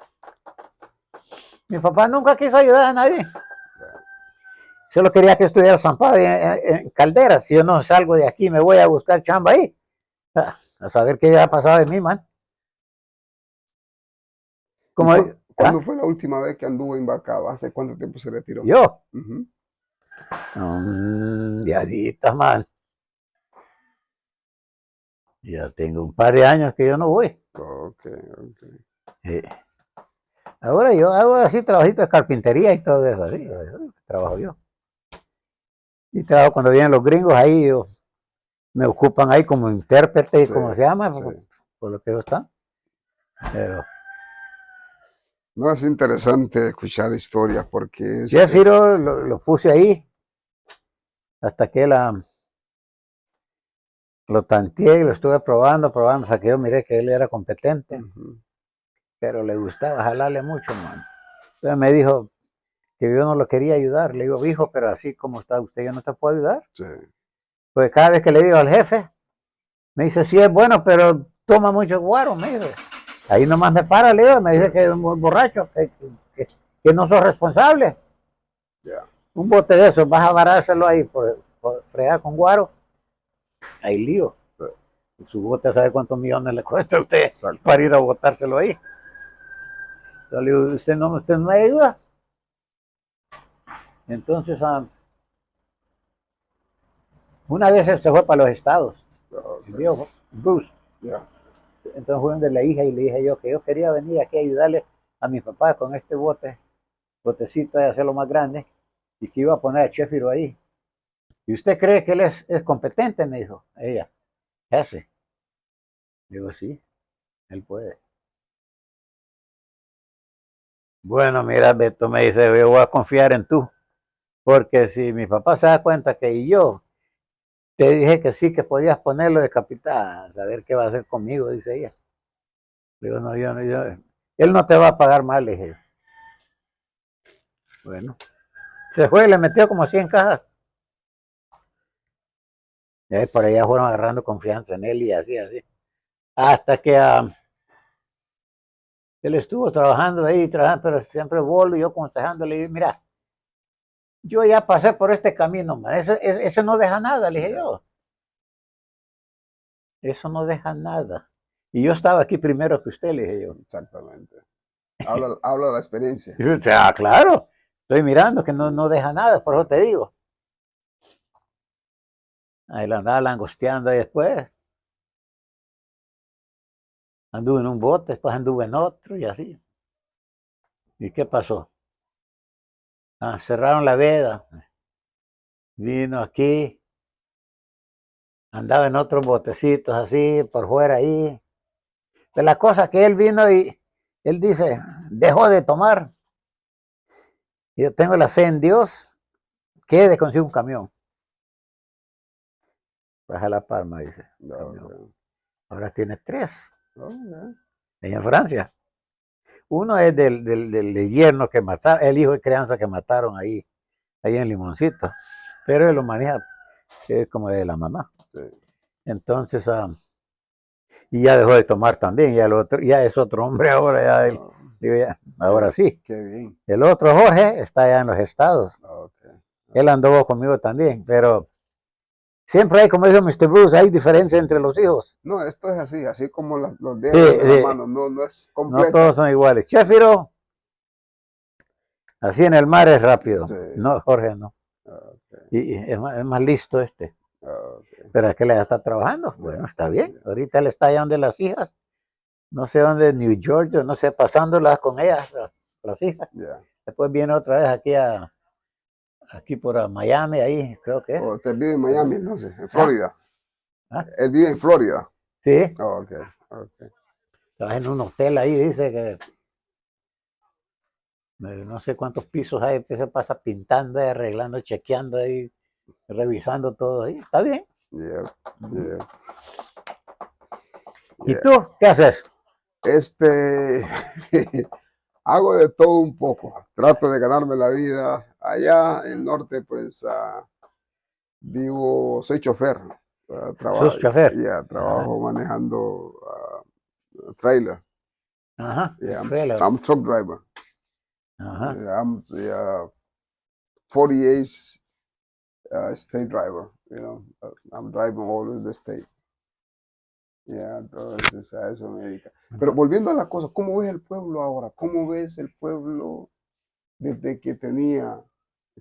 Mi papá nunca quiso ayudar a nadie. Solo quería que estudiara zampado en Calderas. Si yo no salgo de aquí, me voy a buscar chamba ahí. A saber qué ha pasado de mí, man. ¿Cuándo fue la última vez que anduvo embarcado? ¿Hace cuánto tiempo se retiró? ¿Yo? Diadita, man. Ya tengo un par de años que yo no voy. Okay. Ahora yo hago así trabajito de carpintería y todo eso, así, trabajo yo. Y trabajo cuando vienen los gringos ahí, me ocupan ahí como intérprete, sí, como se llama, sí. por lo que yo está. Pero no, es interesante escuchar historias porque sí, Ciro lo puse ahí hasta que lo tanteé y lo estuve probando, hasta que yo miré que él era competente, pero le gustaba jalarle mucho, man. Entonces me dijo que yo no lo quería ayudar. Le digo, hijo, pero así como está usted, yo no te puedo ayudar. Sí. Pues cada vez que le digo al jefe, me dice, sí es bueno, pero toma mucho guaro, me dice. Ahí nomás me para, le digo, me dice que es un borracho, que no sos responsable. Yeah. Un bote de esos, vas a varárselo ahí por fregar con guaro. Hay lío. Sí. Su bote, ¿sabe cuántos millones le cuesta a usted para ir a botárselo ahí? Entonces le digo, usted no me ayuda. Entonces, una vez él se fue para los estados. El viejo Bruce. Yeah. Entonces fue donde la hija y le dije yo que yo quería venir aquí a ayudarle a mi papá con este botecito de hacerlo más grande, y que iba a poner a Sheffield ahí. ¿Y usted cree que él es competente? Me dijo ella. Ese. Digo, sí, él puede. Bueno, mira, Beto, me dice, yo voy a confiar en tú, porque si mi papá se da cuenta que yo te dije que sí, que podías ponerlo de capitán, a saber qué va a hacer conmigo, dice ella. Digo, no, él no te va a pagar mal, le dije. Bueno, se fue y le metió como 100 cajas. Y ahí por allá fueron agarrando confianza en él y así. Hasta que él estuvo trabajando ahí, pero siempre bolo, y yo aconsejándole, y mira, yo ya pasé por este camino, man. Eso no deja nada, le dije yo. Eso no deja nada. Y yo estaba aquí primero que usted, le dije yo. Exactamente. Habla la experiencia. O sea, claro, estoy mirando que no deja nada, por eso te digo. Ahí la andaba langosteando y después anduve en un bote, después anduve en otro y así. ¿Y qué pasó? Cerraron la veda. Vino aquí, andaba en otros botecitos así, por fuera ahí. De la cosa que él vino y él dice, dejó de tomar. Y yo tengo la fe en Dios, que de conseguir un camión. Baja La Palma, dice. Ahora tiene 3. Allá en Francia. Uno es del yerno que mataron, el hijo de crianza que mataron ahí en Limoncito. Pero él lo maneja, es como de la mamá. Sí. Entonces, y ya dejó de tomar también, ya es otro hombre ahora, digo, ahora sí. Qué bien. El otro Jorge está allá en los estados. Él anduvo conmigo también, pero siempre hay, como dijo Mr. Bruce, hay diferencia entre los hijos. No, esto es así como los dedos de la mano, no es completo. No todos son iguales. Sheffield, así en el mar es rápido. Sí. No, Jorge no. Y es más listo este. Pero es que le está trabajando. Bueno, está bien. Ahorita él está allá donde las hijas. No sé dónde, New York, no sé, pasándolas con ellas, las hijas. Después viene otra vez aquí por Miami, ahí creo que es. ¿Usted vive en Miami entonces? ¿En Florida? Él vive en Florida. Sí. Okay. Trabaja en un hotel ahí, dice que no sé cuántos pisos hay, que se pasa pintando, arreglando, chequeando ahí, revisando todo ahí. Está bien. ¿Y tú qué haces? Hago de todo un poco. Trato de ganarme la vida. Allá en el norte, pues, soy chofer. ¿Sos chofer? Trabajo manejando trailer. I'm truck driver. I'm the 48 state driver. I'm driving all over the state. Entonces a eso me dedica. Pero volviendo a las cosas, ¿cómo ves el pueblo ahora? ¿Cómo ves el pueblo desde que tenía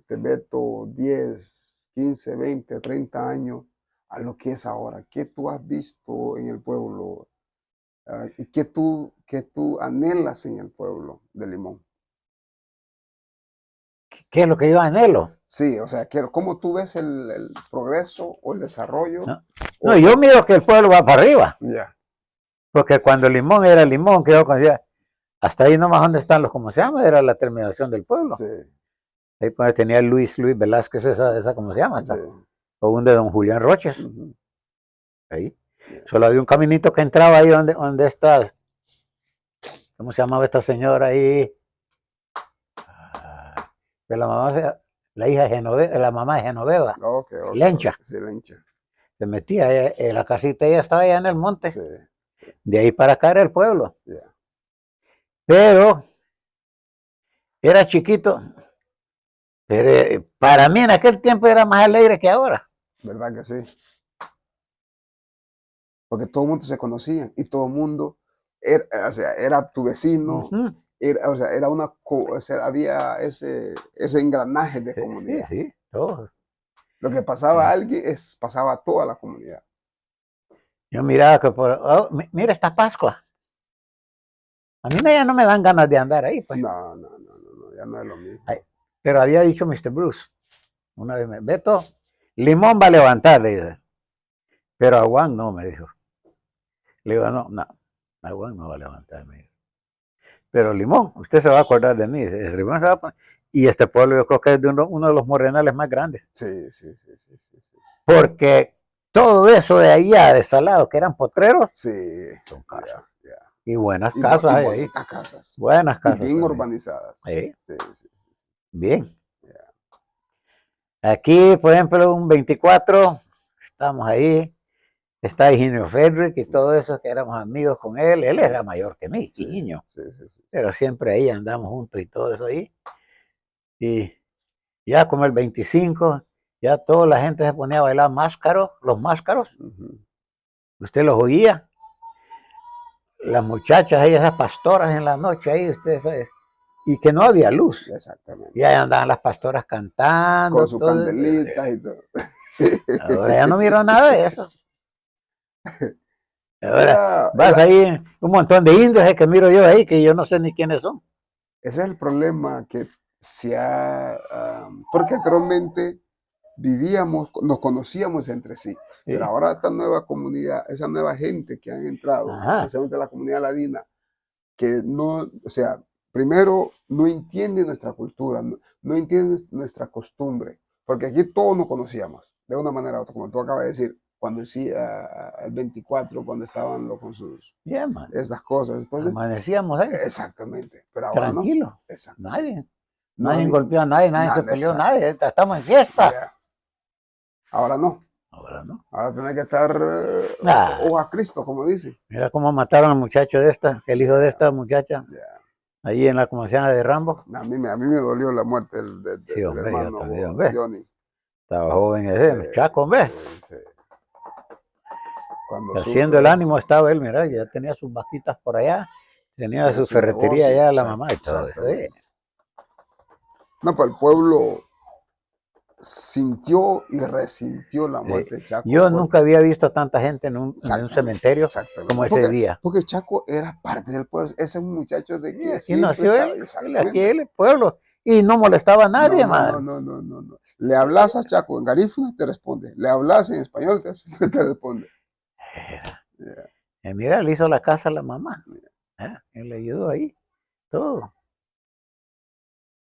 Beto 10, 15, 20, 30 años a lo que es ahora? ¿Qué tú has visto en el pueblo? ¿Y qué tú anhelas en el pueblo de Limón? ¿Qué es lo que yo anhelo? Sí, o sea, ¿cómo tú ves el progreso o el desarrollo? No, yo miro que el pueblo va para arriba. Porque cuando Limón era Limón, hasta ahí nomás donde están ¿cómo se llama? Era la terminación del pueblo. Sí. Ahí pues tenía Luis Velázquez, esa ¿cómo se llama? Sí. o un de don Julián Roches. Ahí. Yeah. Solo había un caminito que entraba ahí donde estas, ¿cómo se llamaba esta señora ahí? Que la mamá, la hija de Genoveva, la mamá de Genoveva. Okay, Lencha. Sí, Lencha. Se metía, la casita ella estaba allá en el monte. Sí. De ahí para acá era el pueblo. Yeah. Pero era chiquito. Pero para mí en aquel tiempo era más alegre que ahora. ¿Verdad que sí? Porque todo el mundo se conocía y todo el mundo era, o sea, era tu vecino. Era, o sea, era una, o sea, había ese engranaje de comunidad. Sí, todo. Lo que pasaba a alguien pasaba a toda la comunidad. Yo miraba que mira esta Pascua. A mí ya no me dan ganas de andar ahí. Pues. No, ya no es lo mismo. Ay, pero había dicho Mr. Bruce, una vez, Beto, limón va a levantar, le dice. Pero Aguán no, me dijo. Le digo, no, Aguán no va a levantar, me dijo. Pero Limón, usted se va a acordar de mí. Limón se va a poner. Y este pueblo yo creo que es de uno de los morrenales más grandes. Sí. Porque todo eso de allá, de Salado, que eran potreros, son casas. Y buenas casas hay ahí. Casas. Buenas casas. Y bien también. Urbanizadas. Sí. Bien. Aquí, por ejemplo, un 24, estamos ahí. Está Higinio Fedrick y todo eso, que éramos amigos con él. Él era mayor que mí, niño. Pero siempre ahí andamos juntos y todo eso ahí. Y ya como el 25, ya toda la gente se ponía a bailar los máscaros. Usted los oía. Las muchachas ahí, esas pastoras en la noche ahí, usted sabe. Y que no había luz. Exactamente. Y ahí andaban las pastoras cantando. Con sus candelitas y todo. Ahora ya no miro nada de eso. Ahora vas ahí, un montón de indios que miro yo ahí, que yo no sé ni quiénes son. Ese es el problema que se ha... porque anteriormente vivíamos, nos conocíamos entre sí. Pero ahora esta nueva comunidad, esa nueva gente que han entrado, especialmente la comunidad ladina, que no, o sea, primero no entiende nuestra cultura, no entiende nuestra costumbre, porque aquí todos nos conocíamos, de una manera u otra, como tú acabas de decir, cuando decía el 24, cuando estaban con sus estas cosas. Entonces, amanecíamos ahí. Exactamente. Pero ahora tranquilo. No. Nadie golpeó a nadie, nadie se peleó, nadie. Estamos en fiesta. Yeah. Ahora no. Ahora tiene que estar a Cristo, como dice. Mira cómo mataron al muchacho de esta, el hijo de esta muchacha. Ahí en la comunidad de Rambo. A mí me dolió la muerte del hermano Johnny. Estaba joven ese, chaco, ¿ves? Haciendo el ánimo estaba él, mira, ya tenía sus vaquitas por allá, tenía su ferretería allá, la mamá y todo eso. No, pues el pueblo sintió y resintió la muerte de Chaco. Yo nunca había visto tanta gente en un cementerio como ese día. Porque Chaco era parte del pueblo, ese es un muchacho de que aquí nació él, aquí el pueblo, y no molestaba a nadie, más. No. Le hablas a Chaco en garífuna, te responde. Le hablas en español, te responde. Mira, le hizo la casa a la mamá. Él le ayudó ahí, todo.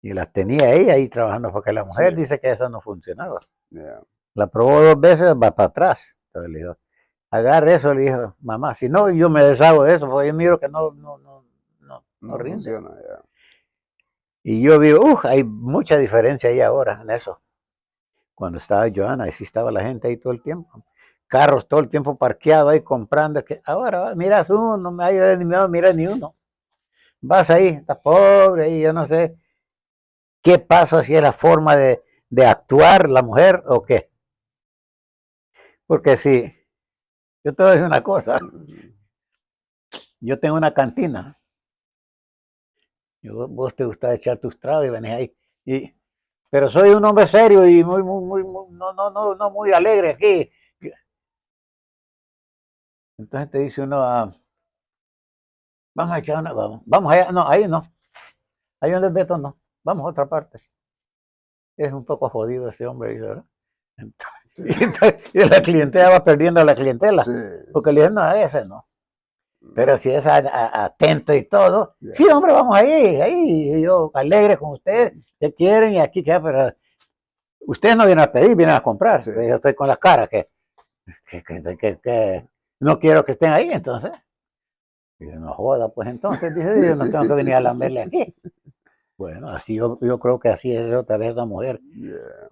Y las tenía ella ahí trabajando, porque la mujer dice que esa no funcionaba. La probó 2 veces, va para atrás. Entonces le dijo, agarre eso, le dijo, mamá, si no, yo me deshago de eso, porque yo miro que no rinde. Funciona, Y yo digo, hay mucha diferencia ahí ahora en eso. Cuando estaba Joana, ahí sí estaba la gente ahí todo el tiempo. Carros todo el tiempo parqueados ahí comprando. Que ahora miras uno, no me hay ni miedo, mira ni uno. Vas ahí, estás pobre ahí, yo no sé qué pasa, si es la forma de actuar la mujer o qué. Porque si, yo te voy a decir una cosa, yo tengo una cantina. Vos te gusta echar tus tragos y venís ahí. Pero soy un hombre serio y muy no muy alegre aquí. Entonces te dice uno, vamos a echar una, vamos allá, no, ahí no. Ahí donde Beto no, vamos a otra parte. Es un poco jodido ese hombre, dice, ¿verdad? Entonces, y la clientela va perdiendo la clientela. Porque le dicen, no, ese no. Pero si es atento y todo, sí, hombre, vamos ahí, yo alegre con ustedes, que quieren y aquí queda, pero Ustedes no vienen a pedir, vienen a comprar. Sí. Yo estoy con las caras que no quiero que estén ahí, entonces. Y yo, no joda, pues entonces, dice, yo no tengo que venir a lamberle aquí. Bueno, así yo creo que así es otra vez la mujer.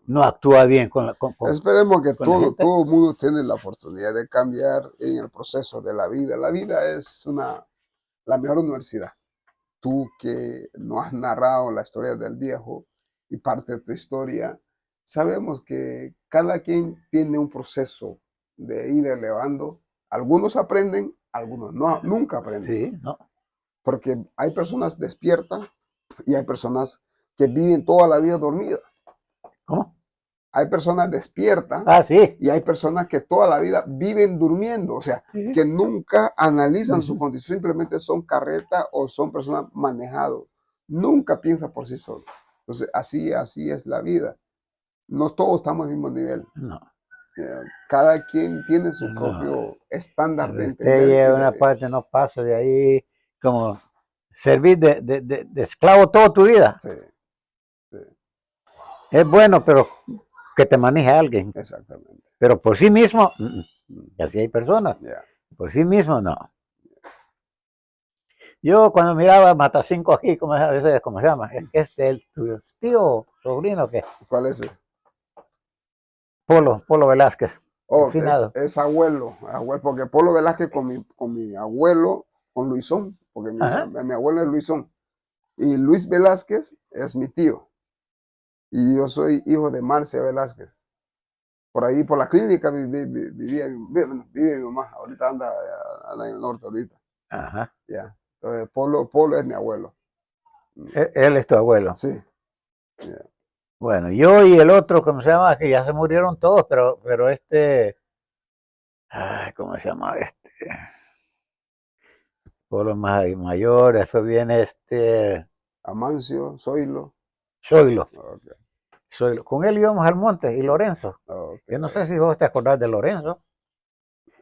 No actúa bien con la Esperemos que con la gente. todo el mundo tiene la oportunidad de cambiar en el proceso de la vida. La vida es la mejor universidad. Tú que no has narrado la historia del viejo y parte de tu historia, sabemos que cada quien tiene un proceso de ir elevando. Algunos aprenden, algunos no, nunca aprenden. Sí, no. Porque hay personas despiertas y hay personas que viven toda la vida dormidas. ¿Cómo? Hay personas despiertas sí. y hay personas que toda la vida viven durmiendo, o sea, Sí. que nunca analizan su condición, simplemente son carretas o son personas manejadas. Nunca piensan por sí solos. Entonces, así es la vida. No todos estamos al mismo nivel. No. Cada quien tiene su No. propio estándar de Usted entender. llega a una parte, no pasa de ahí, como servir de esclavo toda tu vida. Sí, sí. Es bueno, pero que te maneje alguien. Exactamente. Pero por sí mismo, y así hay personas. Yeah. Por sí mismo, no. Yo cuando miraba Matacinco aquí, ¿cómo se llama? Tu tío, sobrino, ¿qué? ¿Cuál es ese? Polo Velázquez. Oh, es abuelo, porque Polo Velázquez con mi abuelo, con Luisón, porque mi abuelo es Luisón. Y Luis Velázquez es mi tío. Y yo soy hijo de Marcia Velázquez. Por ahí, por la clínica vive mi mamá. Ahorita anda en el norte ahorita. Ajá. Ya. Entonces, Polo es mi abuelo. Él es tu abuelo. Sí. Yeah. Bueno, yo y el otro, ¿cómo se llama? Que ya se murieron todos, pero ¿cómo se llama este? Polo mayor, después viene Amancio, Zoilo. Zoilo. Okay. Zoilo. Con él íbamos al monte y Lorenzo. Okay. Yo no sé si vos te acordás de Lorenzo,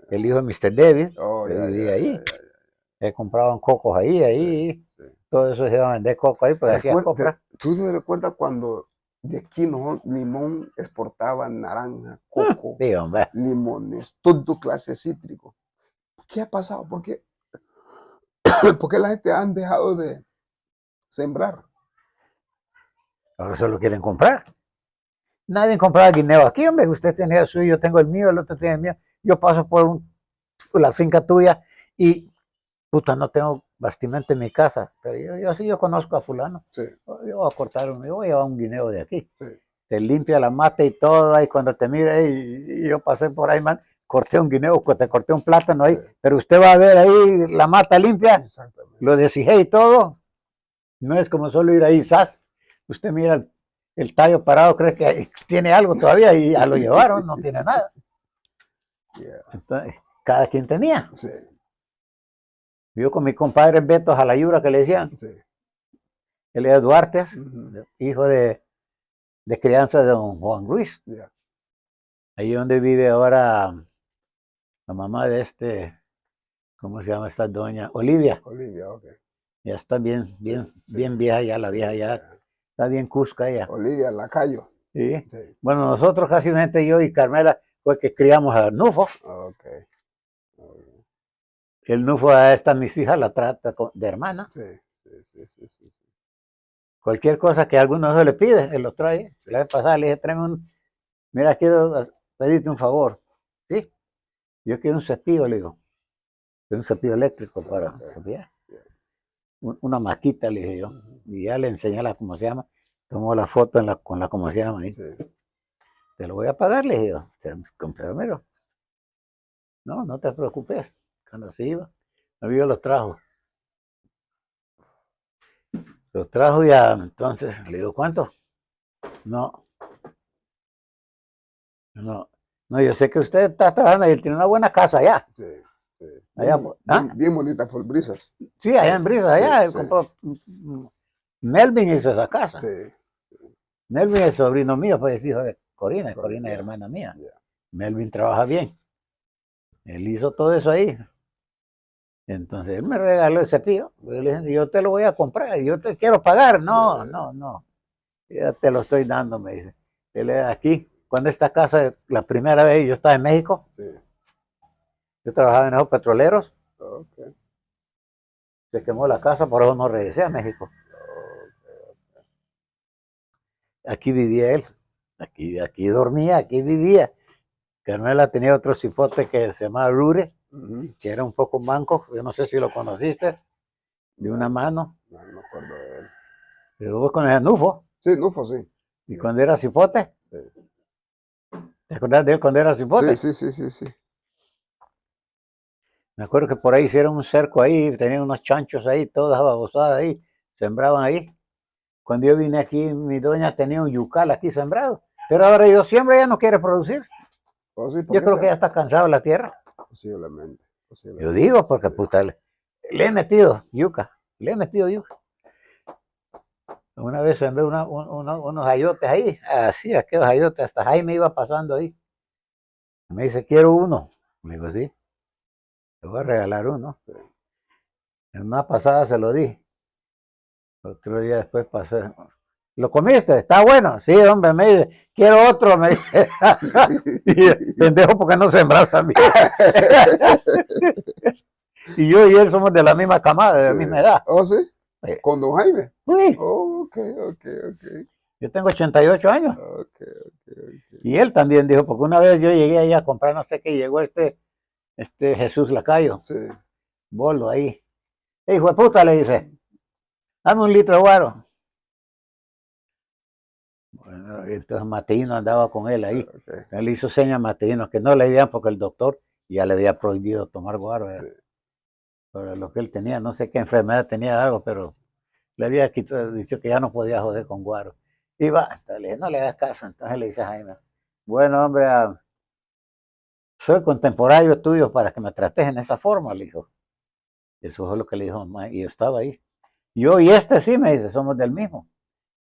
el hijo de Mr. David, que vivía ahí. Compraban cocos ahí. Sí. Todo eso se iba a vender coco ahí, pues hacía compras. ¿Tú te recuerdas cuando de aquí Limón exportaba naranja, coco, Sí, limones, todo clase de cítrico? ¿Qué ha pasado? ¿Por qué la gente han dejado de sembrar? Ahora solo quieren comprar. Nadie compraba guineo aquí, hombre. Usted tenía el suyo, yo tengo el mío, el otro tiene el mío. Yo paso por la finca tuya y, puta, no tengo bastimento en mi casa. Pero yo conozco a fulano. Sí. Yo voy a cortar yo voy a llevar un guineo de aquí. Sí. Te limpia la mata y todo, ahí cuando te mira, y yo pasé por ahí, man, corté un guineo, te corté un plátano ahí, sí. Pero usted va a ver ahí la mata limpia, lo deshijé y todo. No es como solo ir ahí, ¡zas! Usted mira el tallo parado, cree que tiene algo todavía y ya lo llevaron, no tiene nada. Yeah. Entonces, cada quien tenía. Sí. Yo con mi compadre Beto Jalayura, que le decían, sí. Él es Duarte, hijo de crianza de don Juan Ruiz. Yeah. Ahí donde vive ahora la mamá de ¿cómo se llama esta doña? Olivia. Olivia, ok. Ya está bien vieja ya, la vieja ya. Está bien cusca ella. Olivia Lacayo. Sí. Sí. Bueno, nosotros casi yo y Carmela fue que criamos a Nufo. Okay. El Nufo a mis hijas la trata de hermana. Sí. Cualquier cosa que alguno de ellos le pide, él lo trae. Sí. La vez pasada le dije, tráeme mira, quiero pedirte un favor. ¿Sí? Yo quiero un cepillo, le digo. Un cepillo eléctrico para cepillar. Una maquita, le dije yo. Y ya le enseñé cómo se llama. Tomó la foto con la cómo se llama. Sí. Te lo voy a pagar, le dije yo. Pero, no te preocupes. Cuando se iba, mi los trajo. Los trajo ya, entonces, le digo, ¿cuánto? No, yo sé que usted está trabajando y él tiene una buena casa allá. Sí. Allá, bien bonita por Brisas. Sí, allá en Brisas, allá. Sí. Melvin hizo esa casa. Sí. Melvin es sobrino mío, pues es hijo de Corina es hermana mía. Yeah. Melvin trabaja bien. Él hizo todo eso ahí. Entonces él me regaló el cepillo. Yo le dije, yo te lo voy a comprar, yo te quiero pagar. No. Ya te lo estoy dando, me dice. Él era aquí. Cuando esta casa, la primera vez yo estaba en México, sí. Yo trabajaba en esos petroleros. Okay. Se quemó la casa, por eso no regresé a México. Aquí vivía él. Aquí dormía, aquí vivía. Carmela tenía otro cipote que se llamaba Rure, que era un poco manco. Yo no sé si lo conociste, de una mano. No me acuerdo de él. Pero vos con el Nufo. Sí, Nufo, sí. ¿Y sí. Cuando era cipote? Sí. ¿Te acuerdas de él cuando era cipote? Sí. Me acuerdo que por ahí hicieron un cerco ahí, tenían unos chanchos ahí, todas babosadas ahí, sembraban ahí. Cuando yo vine aquí, mi doña tenía un yucal aquí sembrado. Pero ahora yo siembro, ya no quiere producir. ¿Oh, sí? Yo creo que ya está cansado de la tierra. Posiblemente. Yo digo, porque puta, le he metido yuca. Una vez sembré unos ayotes ahí, así, aquellos ayotes, hasta Jaime iba pasando ahí. Me dice, quiero uno. Me digo, sí, te voy a regalar uno. En una pasada se lo di. Otro día después pasé. ¿Lo comiste? ¿Está bueno? Sí, hombre, me dice, quiero otro, me dice. Y pendejo, porque no sembras también. Y yo y él somos de la misma camada, de la misma edad. ¿Oh, sí? ¿Con don Jaime? Sí. Oh, ok. Yo tengo 88 años. Okay. Y él también dijo, porque una vez yo llegué ahí a comprar no sé qué, llegó este Jesús Lacayo. Sí. Bolo ahí. Hijo de puta, le dice, dame un litro de guaro. Bueno, entonces Matino andaba con él ahí. Okay. Él hizo señas a Matino que no le dieran porque el doctor ya le había prohibido tomar guaro. Sí. Pero lo que él tenía, no sé qué enfermedad tenía algo, pero le había dicho que ya no podía joder con guaro. Y va, entonces le dije, no le hagas caso. Entonces le dice a Jaime, bueno, hombre, soy contemporáneo tuyo para que me trates en esa forma, le dijo. Eso es lo que le dijo mamá, y yo estaba ahí. Yo y sí, me dice, somos del mismo.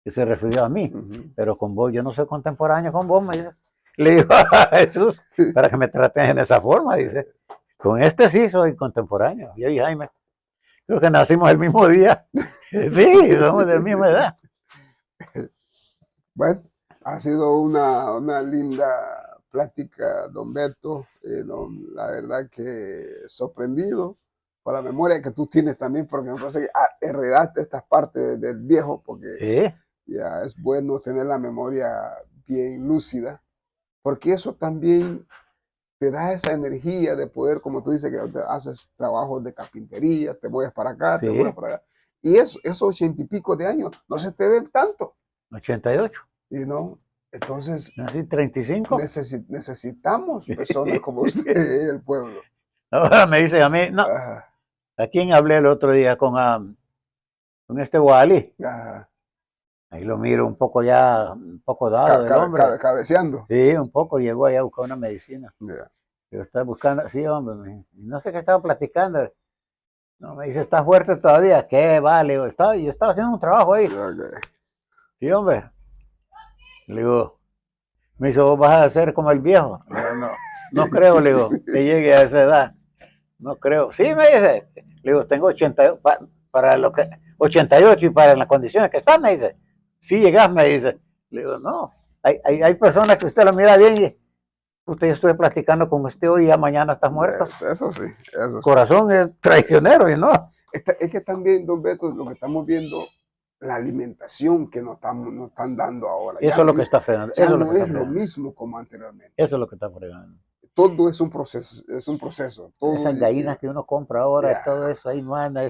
Que se refirió a mí, pero con vos, yo no soy contemporáneo con vos, me dice. Le dijo a Jesús, para que me trates en esa forma, dice. Con sí soy contemporáneo, yo y Jaime. Creo que nacimos el mismo día. Sí, somos de la misma edad. Bueno, ha sido una linda plática, don Beto. La verdad que sorprendido por la memoria que tú tienes también, porque me parece que heredaste estas partes del viejo, porque ya es bueno tener la memoria bien lúcida, porque eso también te da esa energía de poder, como tú dices, que haces trabajos de carpintería, te mueves para acá, te mueves para acá. Y esos 80 y pico de años no se te ven tanto. 88. Y no, entonces. ¿Nací 35? Necesitamos personas como usted en el pueblo. Ahora me dice a mí, no. Ajá. ¿A quién hablé el otro día? Con este Wally. Ajá. Ahí lo miro un poco ya, un poco dado el hombre. Cabeceando. Sí, un poco, llegó allá a buscar una medicina. Yeah. Yo estaba buscando, sí, hombre, no sé qué estaba platicando. No, me dice, ¿estás fuerte todavía? ¿Qué vale? Yo estaba haciendo un trabajo ahí. Okay. Sí, hombre. Le digo, me dice, ¿vos vas a ser como el viejo? Le digo, no creo, le digo, que llegue a esa edad. No creo. Sí, me dice. Le digo, tengo 88, para lo que 88 y para las condiciones que están, me dice. Sí llegás, me dice. Le digo, no. Hay personas que usted lo mira bien y usted estuve platicando con usted hoy y ya mañana estás muerto. Eso sí. Corazón es traicionero, ¿y no? Es que también, don Beto, lo que estamos viendo, la alimentación que nos están dando ahora. Eso es lo que está fregando. Ya no es lo mismo como anteriormente. Eso es lo que está fregando. Todo es un proceso. Todo esas gallinas que uno compra ahora, todo eso ahí manda,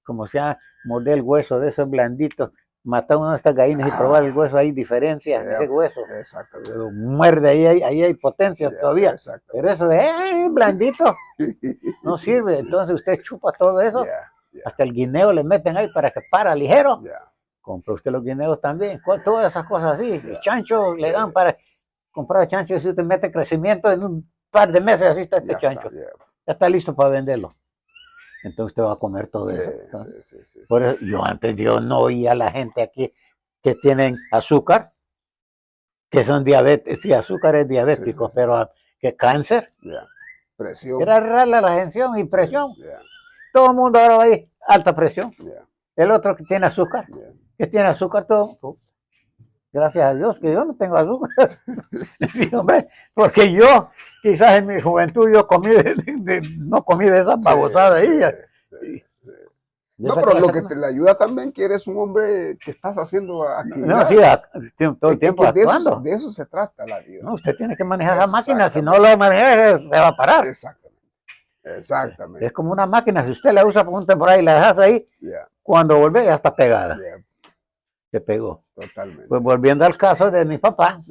como sea, morder el hueso de esos blanditos, matar una de estas gallinas y probar el hueso, hay diferencias en ese hueso. Exactamente. Pero muerde, ahí hay potencia todavía. Pero eso de blandito no sirve. Entonces usted chupa todo eso, hasta el guineo le meten ahí para que para ligero. Compra usted los guineos también, todas esas cosas así. El chancho le dan para comprar chancho y si usted mete crecimiento en un par de meses, así está este chancho. Ya está listo para venderlo. Entonces usted va a comer todo eso. Sí. Por eso yo no oía a la gente aquí que tienen azúcar, que son diabetes. Sí, azúcar es diabético, pero que cáncer. Presión. Era rara la tensión y presión. Todo el mundo ahora va ahí, alta presión. El otro que tiene azúcar. Que tiene azúcar todo. Gracias a Dios que yo no tengo azúcar. Sí, hombre, porque yo, quizás en mi juventud, yo comí no comí de esas babosadas ahí. Sí. No, pero lo que te le ayuda también que eres un hombre que estás haciendo actividades. No, sí, todo el tiempo actuando. De eso se trata la vida. No, usted tiene que manejar la máquina, si no la maneja, se va a parar. Exactamente. Es como una máquina, si usted la usa por un temporada y la dejas ahí, cuando vuelve ya está pegada. Se pegó. Totalmente. Pues volviendo al caso de mi papá,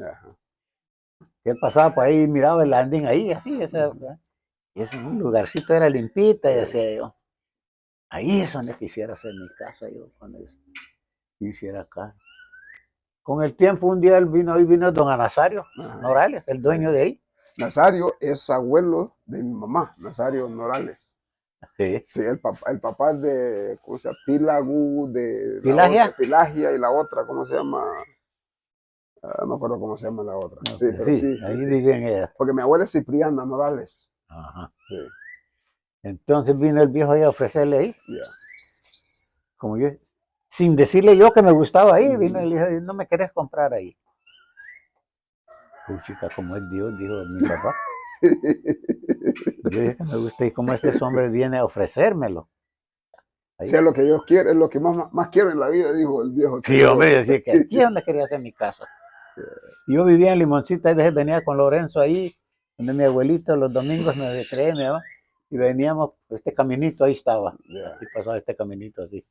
que él pasaba por ahí y miraba el landing ahí, así, ese un lugarcito era limpita, y decía yo, ahí es donde quisiera hacer mi casa, yo cuando hiciera casa. Con el tiempo, un día vino don Nazario Norales, el dueño de ahí. Nazario es abuelo de mi mamá, Nazario Norales. Sí. Sí, el papá de, ¿cómo se llama? Pilagu, de Pilagia y la otra, ¿cómo se llama? No me acuerdo cómo se llama la otra. No, sí, pero sí, ahí viven ellas. Porque mi abuela es Cipriana Morales. Ajá. Sí. Entonces vino el viejo ahí a ofrecerle ahí. Como yo, sin decirle yo que me gustaba ahí, vino y le dijo, no me querés comprar ahí. Chica, como es Dios, dijo mi papá. Yo dije que me gusta y como este hombre viene a ofrecérmelo. Ahí. Si es lo que yo quiero, es lo que más quiero en la vida, dijo el viejo. Sí, hombre, decía que aquí es donde quería hacer mi casa. Yo vivía en Limoncita, y a veces venía con Lorenzo ahí, donde mi abuelito los domingos me recreé, y veníamos, este caminito ahí estaba. Así pasaba este caminito así.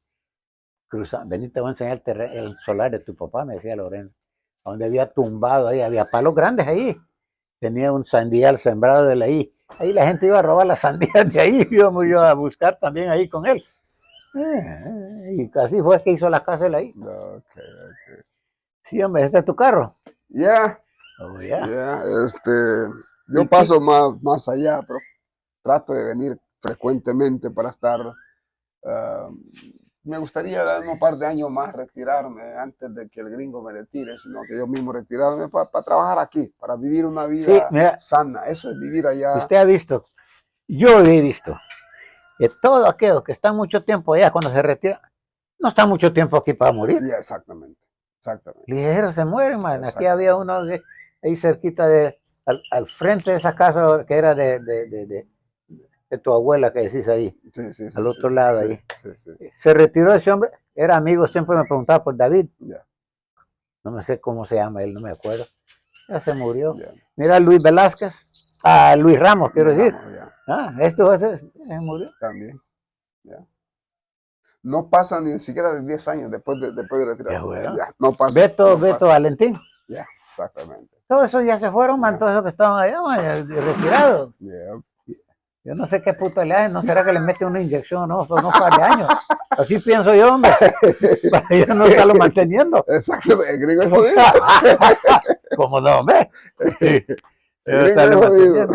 Cruzando, vení, te voy a enseñar el solar de tu papá, me decía Lorenzo. Donde había tumbado ahí, había palos grandes ahí. Tenía un sandíal sembrado de ahí. Ahí la gente iba a robar las sandías de ahí, íbamos yo a buscar también ahí con él. Y así fue que hizo la casa él ahí. Okay. Sí, hombre, ¿este es tu carro? Ya. Yo paso más allá, pero trato de venir frecuentemente para estar. Me gustaría dar un par de años más retirarme antes de que el gringo me retire, sino que yo mismo retirarme para trabajar aquí, para vivir una vida sana. Eso es vivir allá. Usted ha visto, yo he visto, que todos aquellos que están mucho tiempo allá cuando se retiran, no están mucho tiempo aquí para morir. Exactamente. Ligeros se mueren, man. Aquí había uno ahí cerquita al frente de esa casa que era de tu abuela que decís ahí, al otro lado ahí. Se retiró ese hombre, era amigo, siempre me preguntaba por David. No me sé cómo se llama él, no me acuerdo. Ya se murió. Mira Luis Velázquez, Luis Ramos, quiero decir. Se murió. También. No pasa ni siquiera de 10 años después de retirarse. No pasa. Beto Valentín. Exactamente. Todos esos ya se fueron, man, todos esos que estaban allá, man, retirados. Yo no sé qué puta le hacen, no será que le meten una inyección, no, por unos par de años. Así pienso yo, hombre, para ellos no estarlo manteniendo. Exactamente, el gringo es jodido. ¿Cómo no, hombre? Sí. Estarlo manteniendo.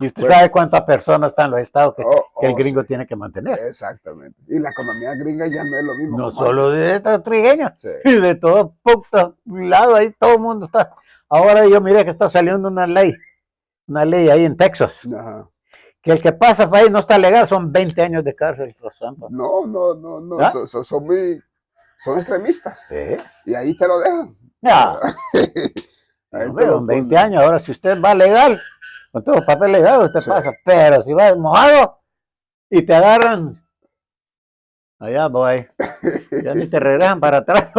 Y usted sabe cuántas personas están en los estados que el gringo tiene que mantener. Exactamente. Y la economía gringa ya no es lo mismo. No solo de estos trigueños, de todo lado, ahí todo el mundo está. Ahora yo miré que está saliendo una ley ahí en Texas. Que el que pasa para ahí no está legal, son 20 años de cárcel. No. ¿Ah? Son extremistas. Sí. Y ahí te lo dejan. Ahí no, 20 años. Ahora, si usted va legal, con todo papel legal, usted pasa. Pero si va mojado y te agarran, allá voy. Ya ni te regresan para atrás.